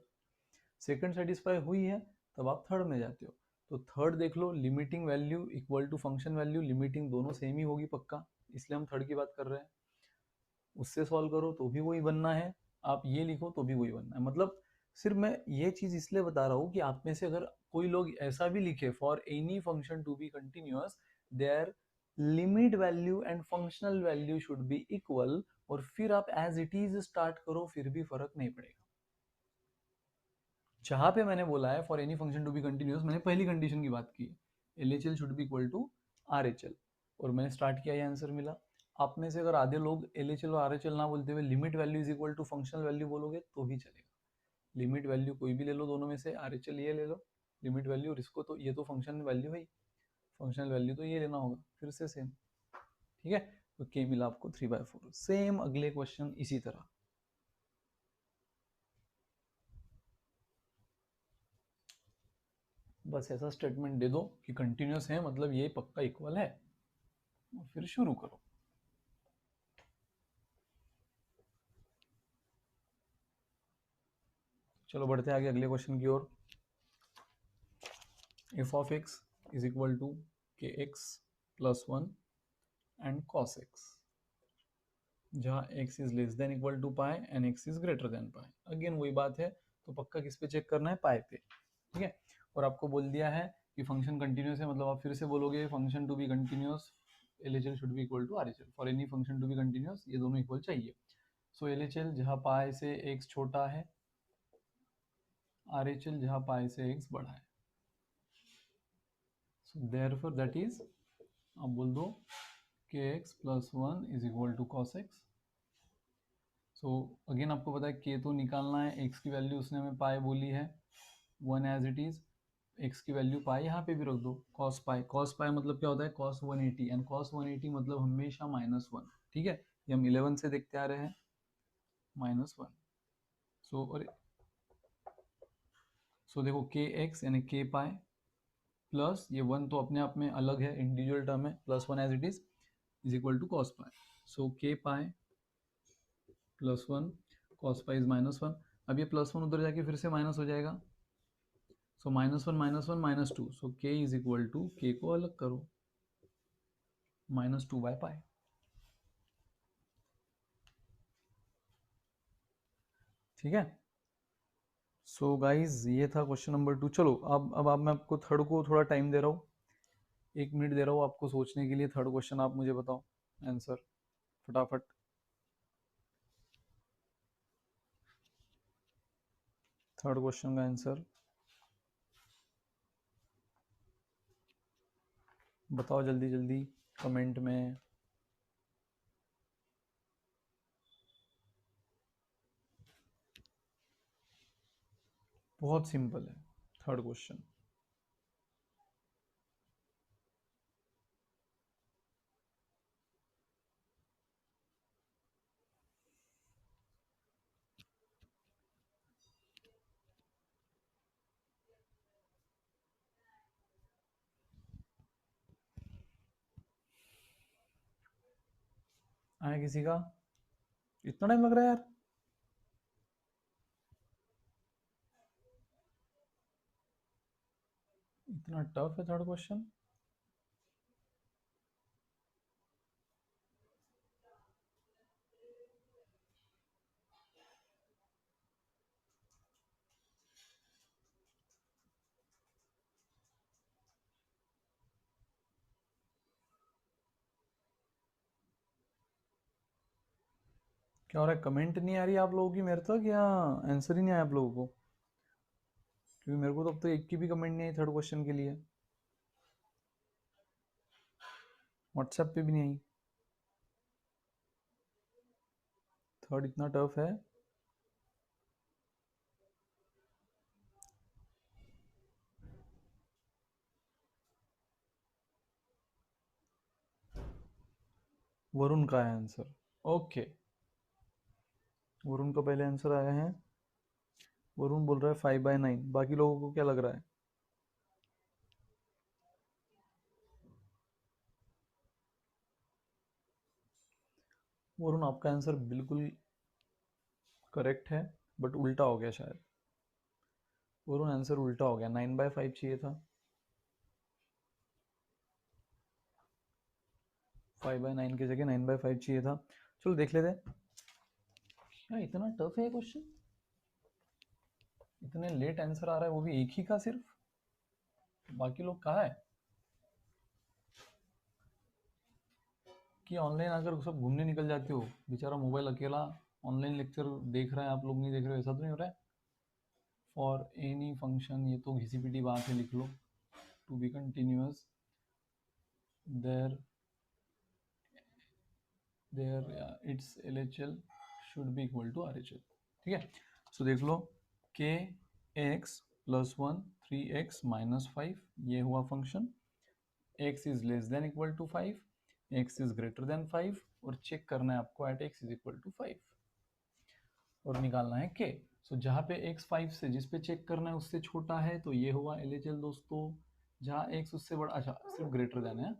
Second satisfy हुई है तब आप थर्ड में जाते हो। तो थर्ड देख लो, limiting value equal to function value, limiting दोनों सेम ही होगी पक्का, इसलिए हम थर्ड की बात कर रहे हैं। उससे सॉल्व करो तो भी वही बनना है, आप ये लिखो तो भी वही बनना है। मतलब सिर्फ मैं ये चीज इसलिए बता रहा हूँ कि आप में से अगर कोई लोग ऐसा भी लिखे, for any function to be continuous their limit value and functional value should be equal, और फिर आप एज इट इज स्टार्ट करो, फिर भी फर्क नहीं पड़ेगा। जहां पे मैंने बोला है for any function to be continuous, मैंने पहली कंडीशन की बात की, LHL should be equal to RHL, और मैंने स्टार्ट किया, ये आंसर मिला। आप में से अगर आधे लोग LHL और RHL ना बोलते हुए limit value is equal to functional value बोलोगे तो भी चलेगा। लिमिट वैल्यू कोई भी ले लो दोनों में से, RHL ये ले लो लिमिट वैल्यू, और इसको तो ये तो फंक्शन वैल्यू है, फंक्शनल वैल्यू तो ये लेना होगा, फिर से सेम। ठीक है, तो के मिला आपको 3/4। सेम अगले क्वेश्चन इसी तरह। बस ऐसा स्टेटमेंट दे दो कि कंटिन्यूस है, मतलब ये पक्का इक्वल है, और फिर शुरू करो। चलो बढ़ते आगे अगले क्वेश्चन की ओर। F of x is equal to K x plus one and cos X, जहाँ x is less than equal to pi and x is greater than pi. Again वही बात है, तो पक्का किस पे चेक करना है, पाई पे। ठीक है, और आपको बोल दिया है कि फंक्शन कंटिन्यूस है, मतलब आप फिर से बोलोगे function to be continuous LHL should be equal to RHL, for any function to be continuous ये दोनों इक्वल चाहिए। सो LHL जहाँ पाई से x छोटा है, RHL जहाँ पाई से x बड़ा है। सो देयरफॉर दैट इज, आप बोल दो kx plus one is equal to cos x. So again आपको पता है के तो निकालना है, x की वैल्यू उसने हमें पाई बोली है 1 एज इट इज, x की वैल्यू पाई यहाँ पे भी रख दो, cos पाई, cos पाई मतलब क्या होता है cos 180, एंड cos 180 मतलब हमेशा -1। ठीक है, ये हम 11 से देखते आ रहे हैं, -1। सो और सो देखो के एक्स यानी के पाई प्लस ये 1 तो अपने आप में अलग है, इंडिविजुअल टर्म है, +1 as it is equal to cos pi. So k pi plus one, cos pi is -1। अब ये +1 उधर जाके फिर से माइनस हो जाएगा, सो -1 -1 -2, सो k इज इक्वल टू, के को अलग करो, -2/पाई। ठीक है, सो गाइज ये था क्वेश्चन नंबर 2। चलो अब मैं आपको थर्ड को थोड़ा टाइम दे रहा हूँ, 1 मिनट दे रहा हूँ आपको सोचने के लिए। थर्ड क्वेश्चन आप मुझे बताओ आंसर फटाफट। थर्ड क्वेश्चन का आंसर बताओ जल्दी जल्दी कमेंट में। बहुत सिंपल है थर्ड क्वेश्चन। आया किसी का? इतना टाइम लग रहा है यार? इतना टफ है थर्ड क्वेश्चन? क्या हो रहा है, कमेंट नहीं आ रही आप लोगों की मेरे तक, या आंसर ही नहीं आया आप लोगों को? क्योंकि मेरे को तो अब तक एक की भी कमेंट नहीं आई थर्ड क्वेश्चन के लिए, व्हाट्सएप पे भी नहीं आई। थर्ड इतना टफ है? वरुण का है आंसर। ओके, वरुण का पहले आंसर आया है। वरुण बोल रहा है 5/9। बाकी लोगों को क्या लग रहा है? वरुण, आपका आंसर बिल्कुल करेक्ट है, बट उल्टा हो गया शायद। वरुण, आंसर उल्टा हो गया, 9/5 चाहिए था, 5/9 की जगह 9/5 चाहिए था। चलो देख लेते हैं। क्या इतना टफ है क्वेश्चन? इतने लेट आंसर आ रहा है, वो भी एक ही का सिर्फ। बाकी लोग कहाँ है? कि ऑनलाइन आकर सब घूमने निकल जाते हो, बेचारा मोबाइल अकेला ऑनलाइन लेक्चर देख रहा है, आप लोग नहीं देख रहे हो, ऐसा तो नहीं हो रहा है? फॉर एनी फंक्शन, ये तो घिसी पिटी बात है, लिख लो। To be continuous, there there it's LHL should be equal to RHL। ठीक है, सो देख लो, के एक्स प्लस 1 3x माइनस 5, ये हुआ function. x is less than equal to 5, x is greater than 5, और चेक करना है आपको at x is equal to 5, और निकालना है k। सो जहाँ पे x 5 से, जिस पे चेक करना है उससे छोटा है, तो ये हुआ LHL दोस्तों। जहाँ x उससे बड़ा, अच्छा सिर्फ ग्रेटर देन है,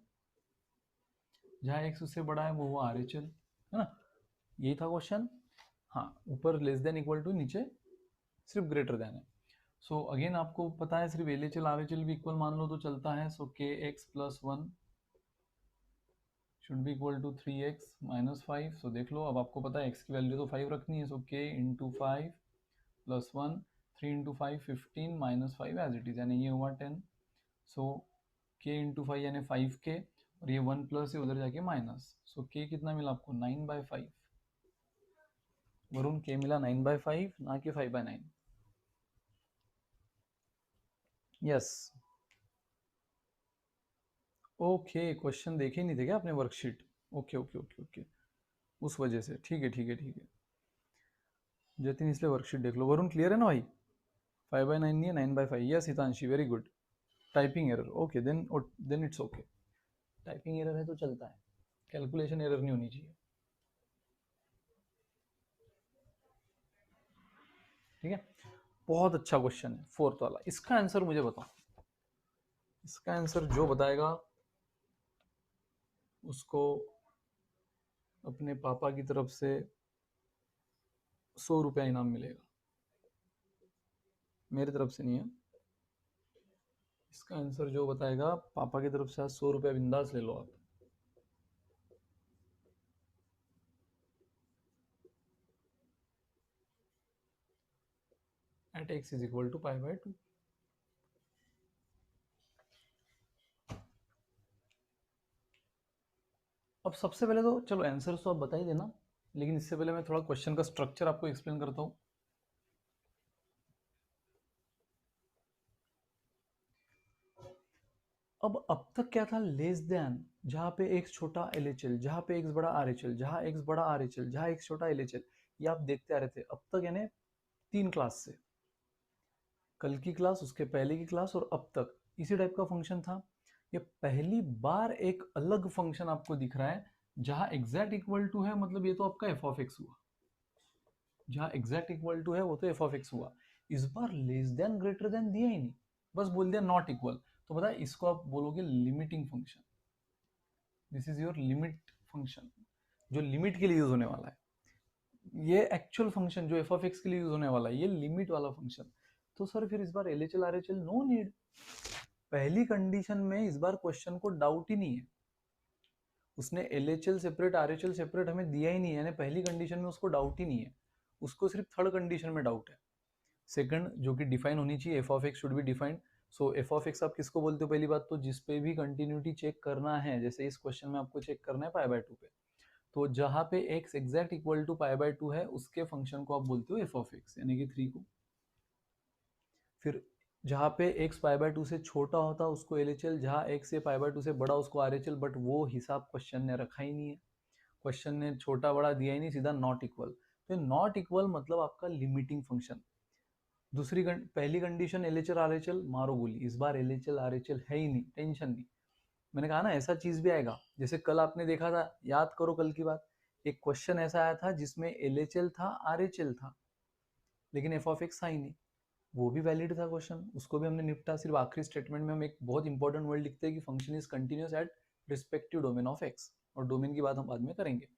जहाँ x उससे बड़ा है वो हुआ RHL, है ना? यही था क्वेश्चन। हाँ, ऊपर लेस देन इक्वल टू, नीचे सिर्फ ग्रेटर देन है। सो अगेन आपको पता है, सिर्फ LHL RHL भी इक्वल मान लो तो चलता है। So k x plus 1 should be equal to 3x minus 5। So देख लो, अब आपको पता है x की वैल्यू तो 5 रखनी है। So k into 5 plus 1, 3 into 5 15 minus 5 as it is, यानी ये हुआ 10। सो के इंटू 5 यानी 5k, और ये 1 प्लस है उधर जाके माइनस। सो के कितना मिला आपको? 9/5। वरुण, के मिला 9/5, ना कि 5/9। यस। ओके, क्वेश्चन देखे नहीं थे क्या आपने worksheet? Okay okay okay okay, उस वजह से। ठीक है ठीक है ठीक है, जतिन इसलिए वर्कशीट देख लो। वरुण, क्लियर है ना भाई? 5/9 नहीं है, 9/5। Yes Hitanshi, very good. Typing error, okay then, then it's okay. Typing error है तो चलता है, कैलकुलेशन एरर नहीं होनी चाहिए। ठीक है, बहुत अच्छा क्वेश्चन है फोर्थ वाला। इसका आंसर मुझे बताओ। इसका आंसर जो बताएगा उसको अपने पापा की तरफ से 100 रुपया इनाम मिलेगा, मेरी तरफ से नहीं है। इसका आंसर जो बताएगा, पापा की तरफ से 100 रुपया बिंदास ले लो आप। At x is equal to π/2। अब सबसे पहले तो चलो आंसर तो आप बता ही देना, लेकिन इससे पहले मैं थोड़ा क्वेश्चन का स्ट्रक्चर आपको एक्सप्लेन करता हूँ। अब तक क्या था? लेस देन, जहाँ पे x छोटा LHL, जहाँ पे x बड़ा RHL, जहाँ x बड़ा RHL, जहाँ x छोटा LHL, ये आप देखते आ रहे थे अब तक, यानी 3 क्लास से। कल की क्लास, उसके पहले की क्लास, और अब तक इसी टाइप का फंक्शन था। ये पहली बार एक अलग फंक्शन आपको दिख रहा है, जहाँ एग्जैक्ट इक्वल टू है, मतलब ये तो आपका f(x) हुआ। जहाँ एग्जैक्ट इक्वल टू है वो तो f(x) हुआ। इस बार लेस देन ग्रेटर देन दिया ही नहीं, बस बोल दिया नॉट इक्वल। तो पता है, इसको आप बोलोगे limiting function. This is your limit function, जो लिमिट के लिए यूज होने वाला है। ये एक्चुअल फंक्शन जो f(x) के लिए यूज होने वाला है, ये लिमिट वाला फंक्शन। तो सर फिर इस बार LHL RHL नो नीड। पहली कंडीशन में इस बार क्वेश्चन को डाउट ही नहीं है। उसने LHL सेपरेट RHL सेपरेट हमें दिया ही नहीं है, यानी पहली कंडीशन में उसको डाउट ही नहीं है। उसको सिर्फ थर्ड कंडीशन में डाउट है। सेकंड, जो कि डिफाइन होनी चाहिए, f(x) should be defined. So f(x) आप किसको बोलते हो? पहली बात तो जिस पे भी कंटिन्यूटी चेक करना है, जैसे इस क्वेश्चन में आपको चेक करना है π/2 पे, तो जहां पे x एग्जैक्ट इक्वल टू π/2 है, उसके फंक्शन को आप बोलते हो f(x), यानी कि 3 को। फिर जहाँ पे x π/2 से छोटा होता है उसको LHL, जहाँ x से π/2 से बड़ा उसको RHL, बट वो हिसाब क्वेश्चन ने रखा ही नहीं है। क्वेश्चन ने छोटा बड़ा दिया ही नहीं, सीधा नॉट इक्वल। तो नॉट इक्वल मतलब आपका लिमिटिंग फंक्शन। पहली कंडीशन LHL RHL, मारो गोली। इस बार LHL RHL है ही नहीं, टेंशन नहीं। मैंने कहा ना ऐसा चीज भी आएगा, जैसे कल आपने देखा था, याद करो कल की बात, एक क्वेश्चन ऐसा आया था जिसमें LHL था, RHL था, लेकिन f ऑफ एक्स था ही नहीं, वो भी वैलिड था क्वेश्चन, उसको भी हमने निपटा। सिर्फ आखिरी स्टेटमेंट में हम एक बहुत इंपॉर्टेंट वर्ड लिखते हैं कि function is continuous eight respective domain of x, और डोमेन की बात हम बाद में करेंगे।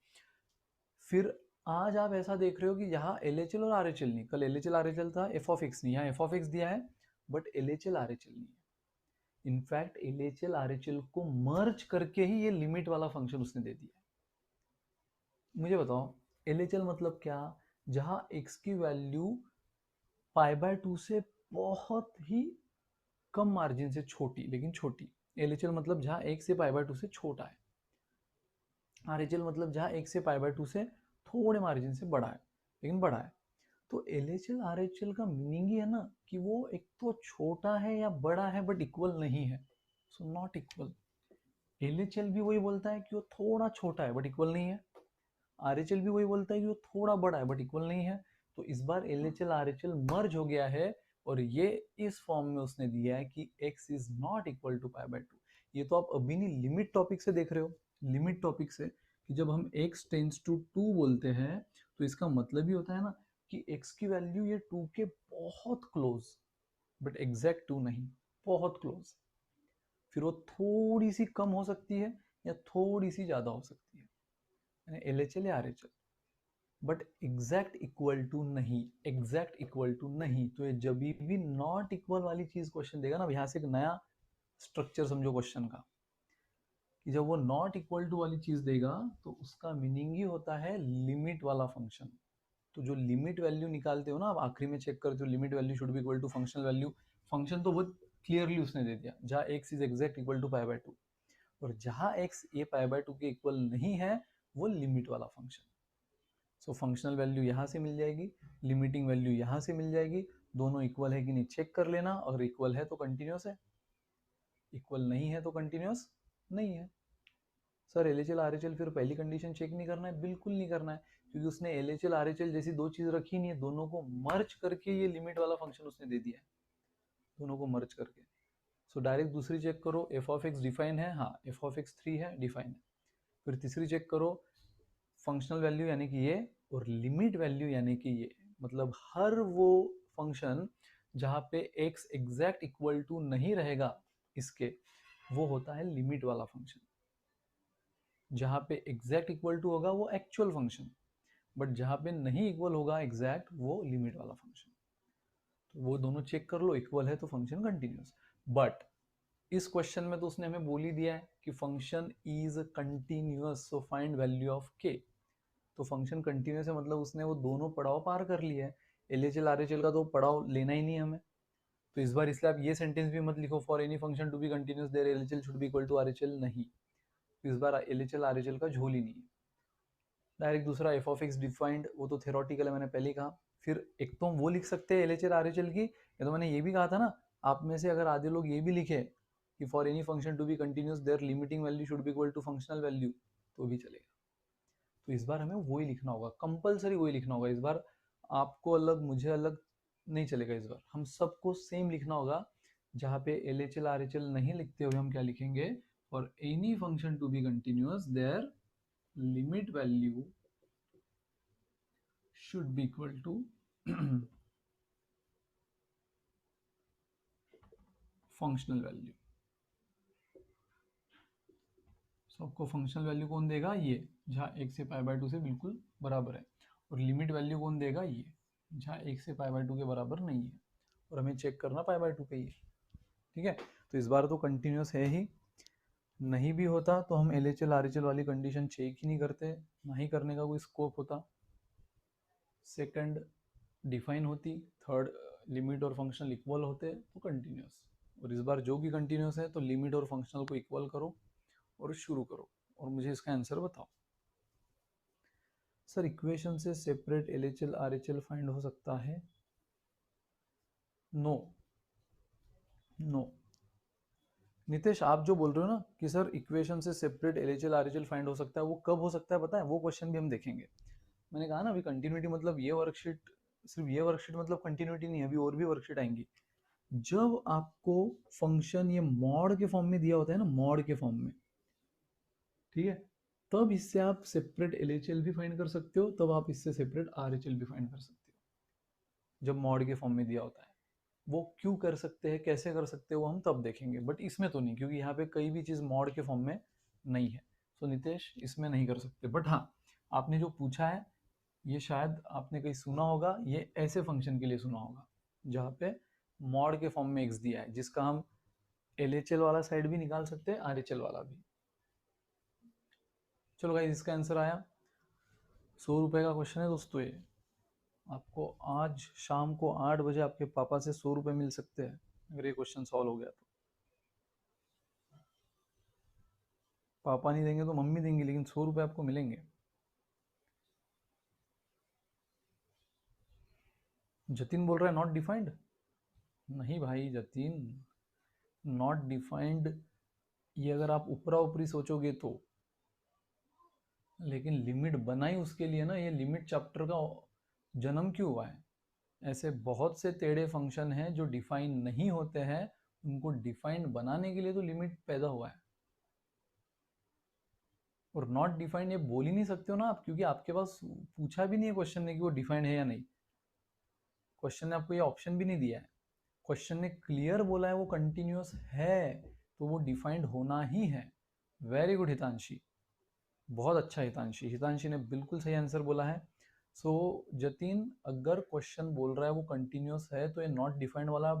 फिर आज आप ऐसा देख रहे हो कि यहाँ LHL और RHL नहीं, कल LHL RHL था, f ऑफ एक्स नहीं, यहाँ f ऑफ एक्स दिया है बट LHL RHL नहीं है। इनफैक्ट LHL RHL को मर्ज करके ही ये लिमिट वाला फंक्शन उसने दे दिया। मुझे बताओ LHL मतलब क्या, जहां x की वैल्यू π/2 से बहुत ही कम मार्जिन से छोटी, लेकिन छोटी। LHL मतलब जहां x से π/2 से छोटा है, RHL मतलब जहां x से π/2 से थोड़े मार्जिन से बड़ा है, लेकिन बड़ा है। तो LHL RHL का मीनिंग ही है ना कि वो एक तो छोटा है या बड़ा है बट इक्वल नहीं है, सो नॉट इक्वल। LHL भी वही बोलता है कि वो थोड़ा छोटा है बट इक्वल नहीं है, RHL भी वही बोलता है कि वो थोड़ा बड़ा है बट इक्वल नहीं है। तो इस बार LHL RHL मर्ज हो गया है और ये इस फॉर्म में उसने दिया है कि x is not equal to π/2। ये तो आप अभी नहीं लिमिट टॉपिक से देख रहे हो, लिमिट टॉपिक से, कि जब हम x टेंड्स टू 2 बोलते हैं तो इसका मतलब ही होता है ना कि x की वैल्यू ये 2 के बहुत क्लोज, बट एग्जैक्ट 2 नहीं, बहुत क्लोज। फिर वो थोड़ी सी कम हो सकती है या थोड़ी सी ज्यादा हो सकती है, LHL या RHL, but exact equal to नहीं, एग्जैक्ट इक्वल टू नहीं। तो ये जब भी नॉट इक्वल वाली चीज क्वेश्चन देगा ना, यहाँ से एक नया स्ट्रक्चर समझो क्वेश्चन का, कि जब वो नॉट इक्वल टू वाली चीज देगा तो उसका मीनिंग ही होता है लिमिट वाला फंक्शन। तो जो लिमिट वैल्यू निकालते हो ना आप, आखिरी में चेक करते हो limit value should be equal to functional value, function तो बहुत क्लियरली उसने दे दिया, जहाँ x is exact equal to π/2, और जहाँ x ये π/2 के इक्वल नहीं है वो लिमिट वाला फंक्शन। सो फंक्शनल वैल्यू यहाँ से मिल जाएगी, लिमिटिंग वैल्यू यहाँ से मिल जाएगी, दोनों इक्वल है कि नहीं चेक कर लेना, अगर इक्वल है तो कंटिन्यूस है, इक्वल नहीं है तो कंटिन्यूस नहीं है। सर LHL RHL फिर पहली कंडीशन चेक नहीं करना है, बिल्कुल नहीं करना है, क्योंकि उसने LHL RHL जैसी दो चीज रखी नहीं है, दोनों को मर्ज करके ये लिमिट वाला फंक्शन उसने दे दिया है, दोनों को मर्ज करके। सो डायरेक्ट दूसरी चेक करो, f ऑफ एक्स डिफाइन है, हाँ f ऑफ एक्स 3 है, डिफाइन है। फिर तीसरी चेक करो, फंक्शनल वैल्यू यानी कि ये, और लिमिट वैल्यू यानी कि ये, मतलब हर वो फंक्शन जहाँ पे x एग्जैक्ट इक्वल टू नहीं रहेगा इसके, वो होता है लिमिट वाला फंक्शन। जहाँ पे एग्जैक्ट इक्वल टू होगा वो एक्चुअल फंक्शन, बट जहाँ पे नहीं इक्वल होगा एग्जैक्ट, वो लिमिट वाला फंक्शन। तो वो दोनों चेक कर लो, इक्वल है तो फंक्शन कंटिन्यूस। बट इस क्वेश्चन में तो उसने हमें बोल ही दिया है कि function is continuous, so find value of k। तो फंक्शन कंटिन्यूस है मतलब उसने वो दोनों पड़ाव पार कर लिया है, LHL RHL का तो पड़ाव लेना ही नहीं हमें। तो इस बार इसलिए आप ये सेंटेंस भी मत लिखो, for any function to be continuous their LHL should be equal to RHL, नहीं। तो इस बार LHL RHL का झोल ही नहीं है। डायरेक्ट दूसरा f ऑफ एक्स डिफाइंड, वो तो थेरोटिकल है, मैंने पहले ही कहा। फिर एक तो हम वो लिख सकते हैं LHL RHL की, या तो मैंने ये भी कहा था ना, आप में से अगर आधे लोग ये भी लिखे कि for any function to be continuous their limiting value should be equal to functional value, तो भी चलेगा। तो इस बार हमें वही लिखना होगा, कंपलसरी वही लिखना होगा इस बार, आपको अलग मुझे अलग नहीं चलेगा, इस बार हम सबको सेम लिखना होगा। जहाँ पे LHL RHL नहीं लिखते हुए हम क्या लिखेंगे, for any function to be continuous their limit value should be equal to functional value. सबको फंक्शनल वैल्यू कौन देगा, ये, जहाँ x से π/2 से बिल्कुल बराबर है, और लिमिट वैल्यू कौन देगा, ये, जहाँ x से π/2 के बराबर नहीं है, और हमें चेक करना π/2 पे ही है। ठीक है, तो इस बार तो कंटिन्यूस है ही, नहीं भी होता तो हम LHL RHL वाली कंडीशन चेक ही नहीं करते, ना ही करने का कोई स्कोप होता। सेकंड डिफाइन होती, थर्ड लिमिट और फंक्शनल इक्वल होते तो कंटिन्यूस। और इस बार जो भी कंटिन्यूस है तो लिमिट और फंक्शनल को इक्वल करो और शुरू करो, और मुझे इसका आंसर बताओ। सर इक्वेशन से सेपरेट LHL RHL फाइंड हो सकता है? नो, नो नितेश, आप जो बोल रहे हो ना कि सर इक्वेशन से सेपरेट LHL RHL फाइंड हो सकता है, वो कब हो सकता है पता है? वो क्वेश्चन भी हम देखेंगे। मैंने कहा ना अभी कंटिन्यूटी मतलब ये वर्कशीट, सिर्फ ये वर्कशीट मतलब कंटिन्यूटी नहीं है, अभी और भी वर्कशीट आएंगी जब आपको फंक्शन ये मॉड के फॉर्म में दिया होता है ना, मॉड के फॉर्म में, ठीक है, तब इससे आप सेपरेट एलएचएल भी फाइंड कर सकते हो, तब आप इससे सेपरेट आरएचएल भी फाइंड कर सकते हो जब मॉड के फॉर्म में दिया होता है। वो क्यों कर सकते हैं, कैसे कर सकते हो, वो हम तब देखेंगे, बट इसमें तो नहीं, क्योंकि यहाँ पे कई भी चीज़ मॉड के फॉर्म में नहीं है। सो नितेश इसमें नहीं कर सकते। बट हाँ, आपने जो पूछा है ये शायद आपने कहीं सुना होगा, ये ऐसे फंक्शन के लिए सुना होगा जहाँ पे मॉड के फॉर्म में एक्स दिया है, जिसका हम एलएचएल वाला साइड भी निकाल सकते हैं, आरएचएल वाला भी। चलो गाइस, इसका आंसर आया 100 रुपए का क्वेश्चन है दोस्तों ये। आपको आज शाम को 8 बजे आपके पापा से 100 रुपए मिल सकते हैं अगर ये क्वेश्चन सॉल्व हो गया तो। पापा नहीं देंगे तो मम्मी देंगी, लेकिन 100 रुपए आपको मिलेंगे। जतिन बोल रहा है नॉट डिफाइंड। नहीं भाई जतिन, नॉट डिफाइंड ये अगर आप ऊपरा ऊपरी सोचोगे तो, लेकिन लिमिट बनाई उसके लिए ना, ये लिमिट चैप्टर का जन्म क्यों हुआ है। ऐसे बहुत से टेढ़े फंक्शन हैं जो डिफाइन नहीं होते हैं, उनको डिफाइंड बनाने के लिए तो लिमिट पैदा हुआ है। और नॉट डिफाइंड ये बोल ही नहीं सकते हो ना आप, क्योंकि आपके पास पूछा भी नहीं है क्वेश्चन ने कि वो डिफाइंड है या नहीं। क्वेश्चन ने आपको ये ऑप्शन भी नहीं दिया है। क्वेश्चन ने क्लियर बोला है वो कंटिन्यूअस है, तो वो डिफाइंड होना ही है। वेरी गुड हितांशी, बहुत अच्छा हितांशी, हितांशी ने बिल्कुल सही आंसर बोला है। सो जतिन, अगर क्वेश्चन बोल रहा है वो कंटिन्यूअस है, तो ये नॉट डिफाइंड वाला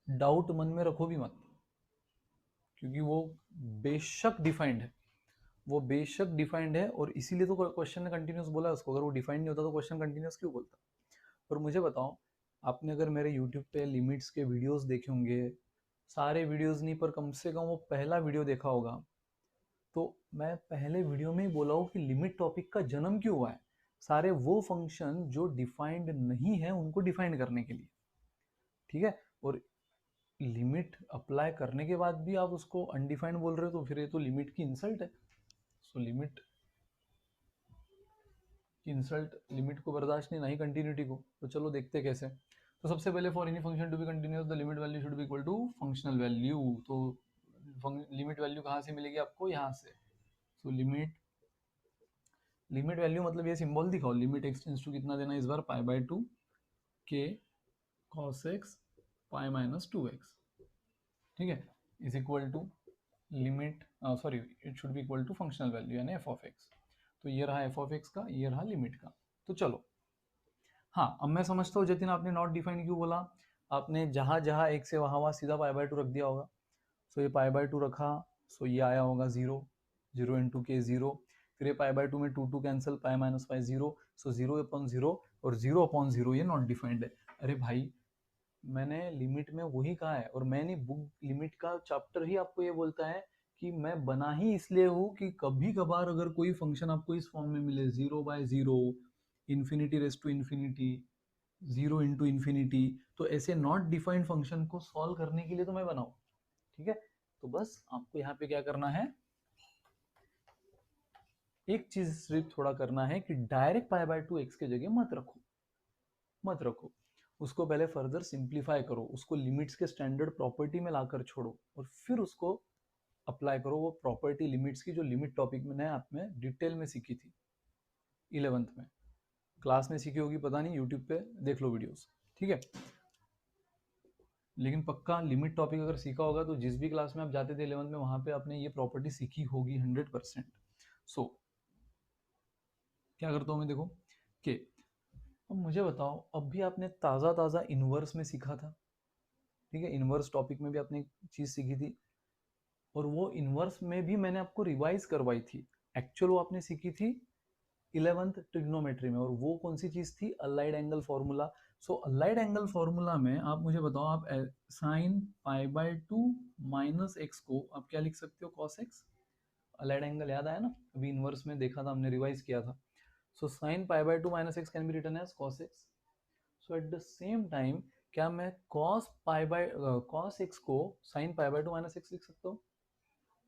डाउट मन में रखो भी मत, क्योंकि वो बेशक डिफाइंड है, वो बेशक डिफाइंड है, और इसीलिए तो क्वेश्चन ने कंटिन्यूअस बोला है उसको। अगर वो डिफाइंड नहीं होता तो क्वेश्चन कंटिन्यूअस क्यों बोलता। और मुझे बताओ, आपने अगर मेरे यूट्यूब पे लिमिट्स के वीडियोस देखे होंगे, सारे वीडियोस नहीं पर कम से कम वो पहला वीडियो देखा होगा, तो मैं पहले वीडियो में ही बोला हूँ कि लिमिट टॉपिक का जन्म क्यों हुआ है। सारे वो फंक्शन जो डिफाइंड नहीं है उनको डिफाइंड करने के लिए, ठीक है। और लिमिट अप्लाई करने के बाद भी आप उसको अनडिफाइंड बोल रहे हो, तो फिर ये तो लिमिट की इंसल्ट है। सो लिमिट की इंसल्ट लिमिट को बर्दाश्त नहीं, ना ही कंटिन्यूटी को। तो चलो देखते कैसे। तो सबसे पहले for any function to be continuous the limit value should be equal to functional value. तो लिमिट वैल्यू कहाँ से मिलेगी आपको, यहाँ से। सो लिमिट, लिमिट वैल्यू मतलब ये सिंबल दिखाओ, लिमिट एक्स टेंस टू कितना देना इस बार, पाई बाय 2 के कॉस एक्स पाई माइनस 2x, ठीक है, is equal to limit, sorry it should be equal to functional value यानी एफ ऑफ एक्स। तो ये रहा एफ ऑफ एक्स का, ये रहा लिमिट का। तो चलो, हाँ अब मैं समझता हूँ जतिन आपने नॉट डिफाइंड क्यों बोला। आपने जहाँ जहाँ एक से वहाँ वहाँ सीधा पाई बाय 2 रख दिया होगा। सो ये पाई बाय 2 रखा, सो ये आया होगा 0, 0 इंटू के 0, फिर ये पाई बाय 2 में 2 2 कैंसिल, पाई माइनस पाई 0, सो 0 अपॉन 0, और 0 अपॉन 0 ये नॉट डिफाइंड है। अरे भाई, मैंने लिमिट में वही कहा है, और मैंने बुक लिमिट का चैप्टर ही आपको ये बोलता है कि मैं बना ही इसलिए हूँ कि कभी कभार अगर कोई फंक्शन आपको इस फॉर्म में मिले, 0/0, infinity raise to infinity, 0 into infinity, तो ऐसे नॉट डिफाइंड फंक्शन को सॉल्व करने के लिए तो मैं बनाऊँ, ठीक है। तो बस आपको यहाँ पे क्या करना है, एक चीज सिर्फ थोड़ा करना है कि डायरेक्ट पाई बाय 2 एक्स के जगह मत रखो, मत रखो। उसको पहले फर्दर सिंप्लीफाई करो, उसको लिमिट्स के स्टैंडर्ड प्रॉपर्टी में लाकर छोड़ो, और फिर उसको अप्लाई करो वो प्रॉपर्टी लिमिट्स की, जो लिमिट टॉपिक मैंने आप में डिटेल में सीखी थी 11th में। क्लास में सीखी होगी पता नहीं, यूट्यूब पे देख लो वीडियोस, ठीक है। लेकिन पक्का लिमिट टॉपिक अगर सीखा होगा तो जिस भी क्लास में आप जाते थे 11th में, वहां पे आपने ये प्रॉपर्टी सीखी होगी 100%। सो क्या करता हूँ मैं, देखो कि अब मुझे बताओ, अब भी आपने ताज़ा ताज़ा इनवर्स में सीखा था, ठीक है, इनवर्स टॉपिक में भी आपने चीज़ सीखी थी, और वो इनवर्स में भी मैंने आपको रिवाइज करवाई थी। एक्चुअल वो आपने सीखी थी 11th ट्रिग्नोमेट्री में, और वो कौन सी चीज़ थी, अलाइड एंगल फॉर्मूला। सो अलाइड एंगल फॉर्मूला में आप मुझे बताओ, आप sign pi by 2 minus x को आप क्या लिख सकते हो, कॉस एक्स। अलाइड एंगल याद आया ना, अभी इनवर्स में देखा था हमने, रिवाइज किया था। So sine pi by 2 minus x can be written as cos x. So at the same time, क्या मैं कॉस एक्स को sine pi by 2 minus x लिख सकता हूँ।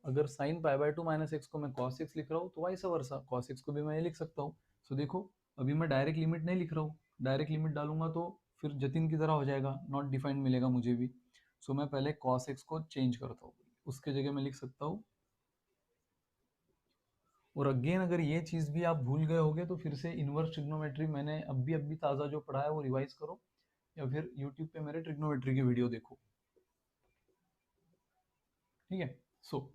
अगर sine pi by 2 minus x को मैं कॉस एक्स लिख रहा हूँ, तो वाइस वर्सा कॉस एक्स को भी मैं ये लिख सकता हूँ। सो देखो, अभी मैं डायरेक्ट लिमिट नहीं लिख रहा हूँ, डायरेक्ट लिमिट डालूंगा तो फिर जतिन की तरह हो जाएगा, नॉट डिफाइंड मिलेगा मुझे भी। सो मैं पहले cos x को चेंज करता हूँ, उसके जगह मैं लिख सकता हूँ। और अगेन अगर ये चीज भी आप भूल गए होगे तो फिर से इनवर्स ट्रिग्नोमेट्री मैंने अभी ताज़ा जो पढ़ा है वो रिवाइज करो, या फिर यूट्यूब पे मेरे ट्रिग्नोमेट्री की वीडियो देखो, ठीक है। So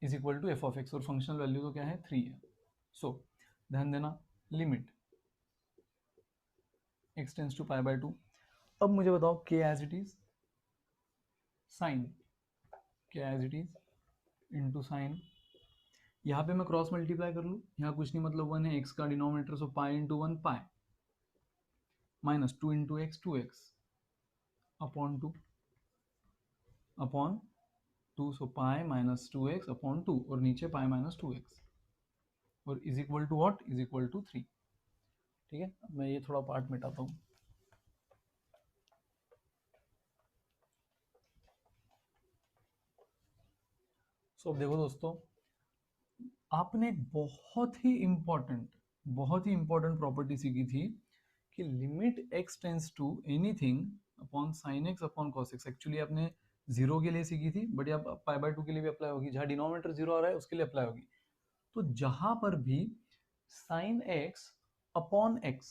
is equal to f of x, और फंक्शनल वैल्यू तो क्या है 3 है। सो ध्यान देना, limit x tends to pi by 2। अब मुझे बताओ k as it is sine, k as it is into sine, यहाँ पे मैं क्रॉस मल्टीप्लाई कर लूँ, यहाँ कुछ नहीं मतलब 1 है, x का denominator, so pi into 1 pi, minus 2 into x 2x upon 2 upon 2, so pi minus 2x upon 2, और नीचे पाई माइनस 2x, और is equal to what, is equal to 3। ठीक है, मैं ये थोड़ा पार्ट मिटाता हूँ। सो अब देखो दोस्तों, आपने एक बहुत ही इंपॉर्टेंट प्रॉपर्टी सीखी थी कि limit x tends to anything upon sine x upon cos x. Actually आपने जीरो के लिए सीखी थी, बट आप पाई बाय 2 के लिए भी अप्लाई होगी, जहाँ डिनोमिनेटर जीरो आ रहा है उसके लिए अप्लाई होगी। तो जहां पर भी साइन एक्स अपॉन एक्स,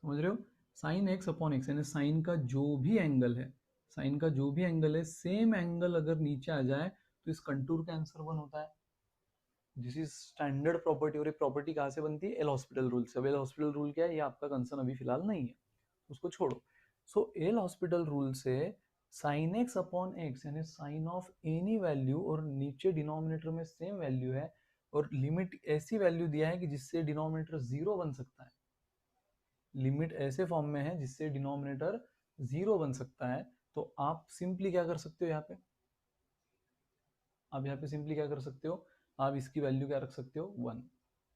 समझ रहे हो, साइन एक्स अपॉन एक्स यानी साइन का जो भी एंगल है, साइन का जो भी एंगल है, सेम एंगल अगर नीचे आ जाए तो इस कंटूर का आंसर 1 होता है। दिस इज स्टैंडर्ड प्रॉपर्टी, और एक प्रॉपर्टी कहाँ से बनती है, एल हॉस्पिटल रूल से। अब एल हॉस्पिटल रूल क्या है, ये आपका कंसर्न अभी फिलहाल नहीं है, उसको छोड़ो। सो एल हॉस्पिटल रूल से साइन एक्स अपॉन एक्स यानी साइन ऑफ एनी वैल्यू, और नीचे डिनोमिनेटर में सेम वैल्यू है, और लिमिट ऐसी वैल्यू दिया है कि जिससे डिनोमिनेटर जीरो बन सकता है, लिमिट ऐसे फॉर्म में है जिससे डिनोमिनेटर जीरो बन सकता है। तो आप सिंपली क्या कर सकते हो, यहाँ पे आप यहाँ पे सिंपली क्या कर सकते हो, आप इसकी वैल्यू क्या रख सकते हो, 1,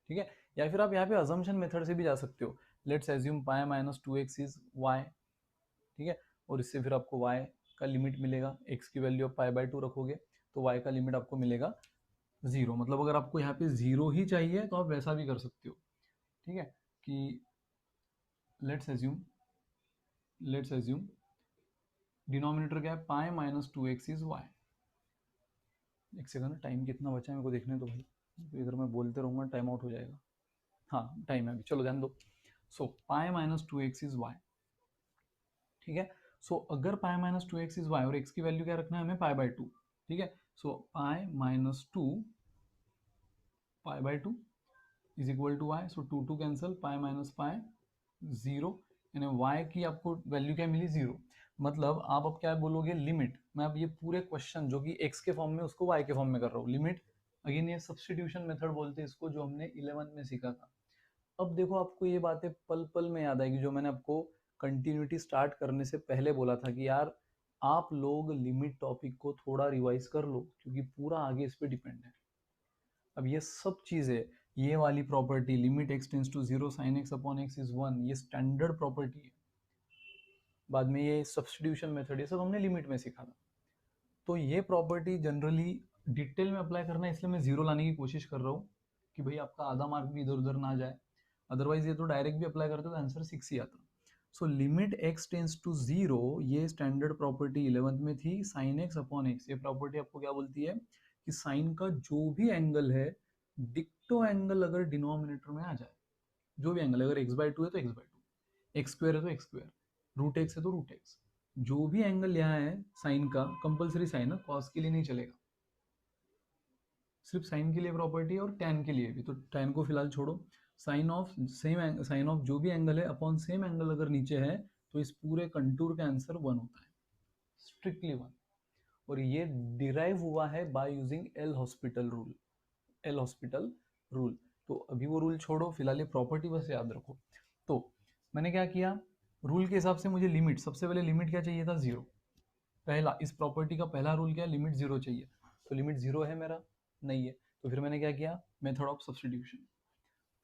ठीक है। या फिर आप यहाँ पे अजम्पशन मेथड से भी जा सकते हो, let's assume pi minus 2x is y, ठीक है, और इससे फिर आपको y का लिमिट मिलेगा, x की वैल्यू आप पाई बाय 2 रखोगे तो y का लिमिट आपको मिलेगा 0। मतलब अगर आपको यहाँ पे 0 ही चाहिए तो आप वैसा भी कर सकते हो, ठीक है, कि लेट्स एज्यूम डिनोमिनेटर क्या है, पाई माइनस 2x इज y। एक सेकंड, टाइम कितना बचा है मेरे को देखने दो भाई, तो इधर मैं बोलते रहूँगा टाइम आउट हो जाएगा। हाँ टाइम है अभी, चलो ध्यान दो। So pi minus 2x is y, ठीक है। सो अगर pi minus 2x is y और x की वैल्यू क्या रखना है हमें, पाई बाय 2, ठीक है। So pi minus 2 pi by 2 is equal to y, so 2 cancel, pi minus pi 0, यानी y की आपको वैल्यू क्या मिली, 0। मतलब आप अब क्या बोलोगे, लिमिट, मैं अब ये पूरे क्वेश्चन जो कि x के फॉर्म में उसको y के फॉर्म में कर रहा हूँ, लिमिट, अगेन ये सब्स्टिट्यूशन मेथड बोलते हैं इसको, जो हमने 11th में सीखा था। अब देखो आपको ये बातें पल पल में याद आएगी, जो मैंने आपको कंटिन्यूटी स्टार्ट करने से पहले बोला था कि यार आप लोग लिमिट टॉपिक को थोड़ा रिवाइज कर लो, क्योंकि पूरा आगे इस पे डिपेंड है। अब ये सब चीजें, ये वाली property limit x tends to 0 sine x upon x is 1, ये स्टैंडर्ड प्रॉपर्टी है। बाद में ये सब्स्टिट्यूशन मेथड, ये सब हमने लिमिट में सीखा था। तो ये प्रॉपर्टी जनरली डिटेल में अप्लाई करना है, इसलिए मैं जीरो लाने की कोशिश कर रहा हूँ कि भाई आपका आधा मार्क भी इधर उधर ना जाए। अदरवाइज ये तो डायरेक्ट भी अप्लाई करते तो आंसर 6 ही आता। So limit x tends to 0, ये स्टैंडर्ड प्रॉपर्टी 11th में थी, साइन एक्स अपॉन एक्स। ये प्रॉपर्टी आपको क्या बोलती है कि साइन का जो भी एंगल है, डिक्टो एंगल अगर डिनोमिनेटर में आ जाए, जो भी एंगल, अगर x बाय 2 है तो x बाय 2, एक्स स्क्वायर है तो एक्स स्क्वायर, रूट एक्स है तो रूट एक्स, जो भी एंगल यहाँ है साइन का, कंपलसरी साइन है, कॉस के लिए नहीं चलेगा, सिर्फ साइन के लिए प्रॉपर्टी है, और टैन के लिए भी। तो टैन को फिलहाल छोड़ो, sine of same, sine of जो भी एंगल है अपॉन सेम एंगल अगर नीचे है, तो इस पूरे कंटूर का आंसर 1 होता है, स्ट्रिक्टली 1। और ये डिराइव हुआ है by using L hospital rule, L hospital rule. तो अभी वो रूल छोड़ो, फिलहाल ये प्रॉपर्टी बस याद रखो। तो मैंने क्या किया, रूल के हिसाब से मुझे लिमिट, सबसे पहले लिमिट क्या चाहिए था, 0। पहला, इस प्रॉपर्टी का पहला रूल क्या है, लिमिट 0 चाहिए। तो लिमिट 0 है मेरा, नहीं है, तो फिर मैंने क्या किया, मेथड ऑफ सब्स्टिट्यूशन,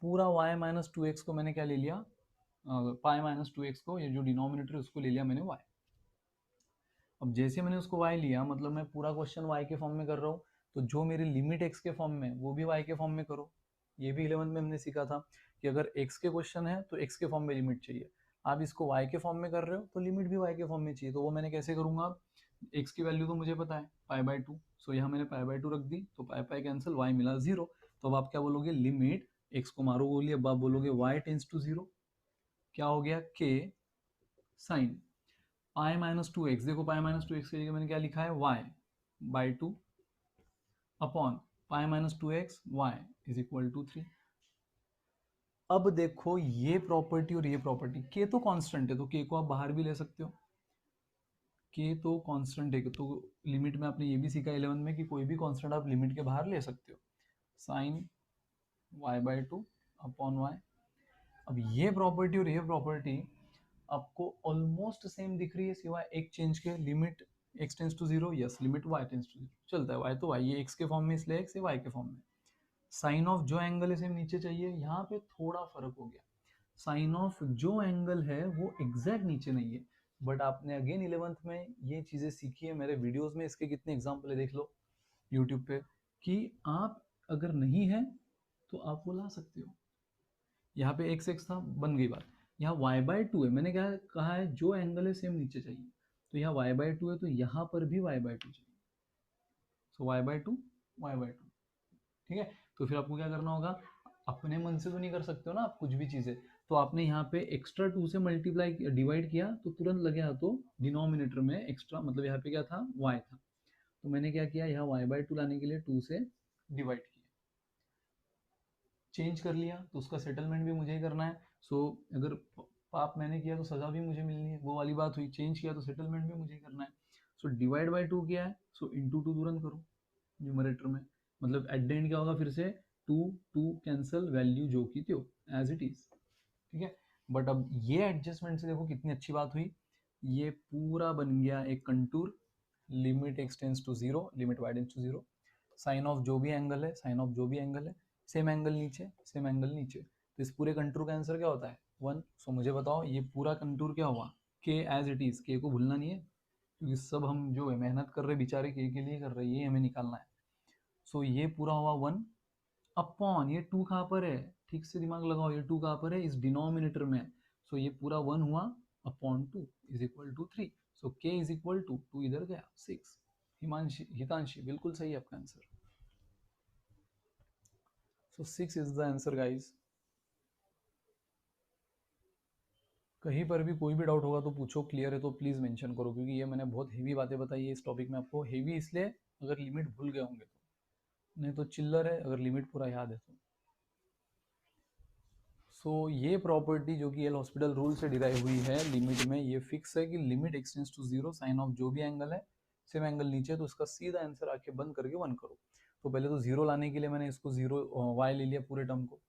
पूरा y माइनस 2x को मैंने क्या ले लिया, पाई माइनस 2x को, ये जो डिनोमिनेटर है उसको ले लिया मैंने y। अब जैसे मैंने उसको y लिया, मतलब मैं पूरा क्वेश्चन y के फॉर्म में कर रहा हूँ, तो जो मेरी लिमिट x के फॉर्म में, वो भी y के फॉर्म में करो। ये भी 11th में हमने सीखा था कि अगर x के क्वेश्चन है तो x के फॉर्म में लिमिट चाहिए। आप इसको y के फॉर्म में कर रहे हो तो लिमिट भी y के फॉर्म में चाहिए, तो वो मैंने कैसे करूंगा, x की वैल्यू तो मुझे पता है π/2, सो यहाँ मैंने π/2 रख दी, तो पाई कैंसिल, y मिला 0। तो अब आप क्या बोलोगे, लिमिट x को मारो बोलिए, अब आप बोलोगे y टेंस टू 0, क्या हो गया k साइन π-2x, देखो π-2x की जगह मैंने क्या लिखा है, y/2 upon π-2x y is equal to 3। अब देखो ये प्रॉपर्टी और ये प्रॉपर्टी, k तो कांस्टेंट है तो k को आप बाहर भी ले सकते हो, k तो कांस्टेंट है, तो लिमिट में आपने ये भी सीखा 11 में कि कोई भी कांस्टेंट आप लिमिट के बाहर ले सकते हो, साइन y/2 अपॉन y। अब ये प्रॉपर्टी और ये प्रॉपर्टी आपको ऑलमोस्ट सेम दिख रही है सिवाय एक चेंज के, limit x tends to 0, yes limit y tends to 0, चलता है y तो y, ये x के फॉर्म में इसलिए x, y के फॉर्म में। साइन ऑफ जो एंगल है सेम नीचे चाहिए, यहाँ पे थोड़ा फर्क हो गया, साइन ऑफ जो एंगल है वो एग्जैक्ट नीचे नहीं है, बट आपने अगेन 11th में ये चीजें सीखी है, मेरे वीडियोस में इसके कितने एग्जाम्पल है देख लो यूट्यूब पे, कि आप अगर नहीं है तो आप वो ला सकते हो। यहाँ पे x था, बन गई बात, यहाँ y/2 है, मैंने क्या कहा है, जो एंगल है सेम नीचे चाहिए, तो यहाँ y/2 है तो यहाँ पर भी y/2 चाहिए, सो y/2 y/2, ठीक है। तो फिर आपको क्या करना होगा, अपने मन से तो नहीं कर सकते हो ना आप कुछ भी चीजें, तो आपने यहाँ पे एक्स्ट्रा 2 से मल्टीप्लाई डिवाइड किया तो तुरंत लगे हाथों डिनोमिनेटर में एक्स्ट्रा, मतलब यहाँ पे क्या था, y था, तो मैंने क्या किया, यहाँ y/2 लाने के लिए 2 से डिवाइड किया, चेंज कर लिया, तो उसका सेटलमेंट भी मुझे ही करना है, सो अगर पाप मैंने किया तो सजा भी मुझे मिलनी है, वो वाली बात हुई, चेंज किया तो सेटलमेंट भी मुझे ही करना है, सो डिवाइड बाई 2 किया है, सो इंटू 2 तुरंत करो न्यूमरेटर में, मतलब एट द एंड क्या होगा, फिर से 2 2 कैंसिल, वैल्यू जो की थी एज इट इज, ठीक है। बट अब ये एडजस्टमेंट से देखो कितनी अच्छी बात हुई, ये पूरा बन गया एक contour, limit x tends to 0, limit y tends to 0, sine of जो भी एंगल है, साइन ऑफ जो भी एंगल है, सेम एंगल नीचे, सेम एंगल नीचे, तो इस पूरे कंटूर का आंसर क्या होता है 1। सो मुझे बताओ ये पूरा कंटूर क्या हुआ, k as it is, k को भूलना नहीं है, क्योंकि सब हम जो है मेहनत कर रहे बेचारे k के लिए कर रहे हैं, ये हमें निकालना है। सो ये पूरा हुआ 1 अपॉन, ये 2 कहाँ पर है, ठीक से दिमाग लगाओ, ये 2 कहाँ पर है, इस डिनोमिनेटर में, सो ये पूरा 1 हुआ upon 2 is equal to 3, so k is equal to 2 इधर गया 6। हिमांशी, हितांशी बिल्कुल सही है आपका answer, so 6 is the answer guys. कहीं पर भी कोई भी डाउट होगा तो पूछो, क्लियर है तो प्लीज मेंशन करो, क्योंकि ये मैंने बहुत हेवी बातें बताई है इस टॉपिक में आपको, हेवी इसलिए अगर लिमिट भूल गए होंगे तो, नहीं तो चिल्लर है अगर लिमिट पूरा याद है तो। सो ये प्रॉपर्टी जो कि एल हॉस्पिटल रूल से डिराइव हुई है, लिमिट में ये फिक्स है कि limit extends to 0, sine of जो भी एंगल है सेम एंगल नीचे, तो इसका सीधा आंसर आके बंद करके 1 करो। तो पहले तो 0 लाने के लिए मैंने इसको 0 y ले लिया, पूरे टर्म को,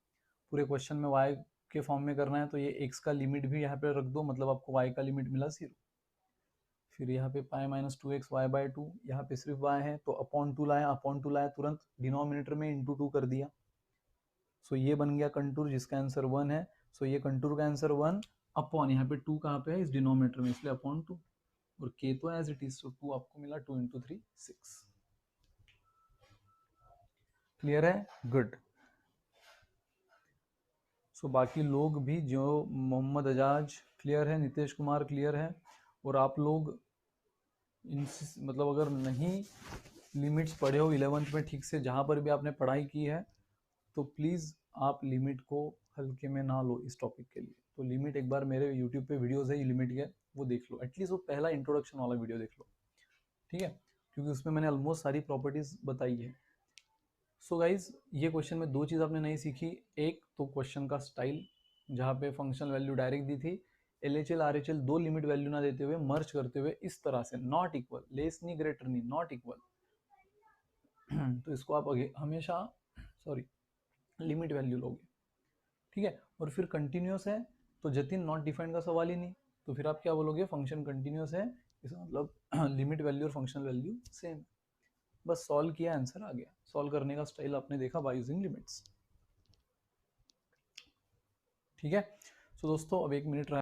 पूरे क्वेश्चन में y के फॉर्म में करना है, तो ये x का लिमिट भी यहाँ पे रख दो, मतलब आपको y का लिमिट मिला 0। फिर यहाँ पे π-2x y/2, यहाँ पे सिर्फ y है तो अपॉन 2 लाया, अपॉन 2 लाया तुरंत डिनोमिनेटर में इंटू 2 कर दिया, सो ये बन गया कंटूर जिसका आंसर 1 है। सो ये कंटूर का आंसर 1 अपॉन, यहाँ पे 2 कहाँ पे है, इस डिनोमिनेटर में, इसलिए अपॉन 2, और k तो एज इट इज, सो 2 आपको मिला, 2 इंटू 3 6। क्लियर है, गुड। सो बाकी लोग भी, जो मोहम्मद एजाज क्लियर है, नीतीश कुमार क्लियर है, और आप लोग इन, मतलब अगर नहीं लिमिट्स पढ़े हो 11th में ठीक से, जहाँ पर भी आपने पढ़ाई की है, तो प्लीज़ आप लिमिट को हल्के में ना लो इस टॉपिक के लिए। तो लिमिट एक बार मेरे यूट्यूब पे वीडियोस है लिमिट के, वो देख लो, एटलीस्ट वो पहला इंट्रोडक्शन वाला वीडियो देख लो, ठीक है, क्योंकि उसमें मैंने ऑलमोस्ट सारी प्रॉपर्टीज बताई है। सो गाइज ये क्वेश्चन में 2 चीज़ आपने नहीं सीखी, एक तो क्वेश्चन का स्टाइल, जहाँ पे फंक्शनल वैल्यू डायरेक्ट दी थी, LHL RHL 2 लिमिट वैल्यू ना देते हुए मर्ज करते हुए इस तरह से, नॉट इक्वल, लेस नहीं ग्रेटर नहीं, नॉट इक्वल, तो इसको आप हमेशा सॉरी लिमिट वैल्यू लोगे, ठीक है। और फिर कंटिन्यूस है तो जतिन नॉट डिफाइंड का सवाल ही नहीं, तो फिर आप क्या बोलोगे, फंक्शन कंटिन्यूस है, इसका मतलब लिमिट वैल्यू और फंक्शनल वैल्यू सेम, बस सॉल्व किया आंसर आ गया। सॉल्व करने का स्टाइल आपने देखा बाय यूजिंग लिमिट्स, ठीक है। सो दोस्तों अब 1 मिनट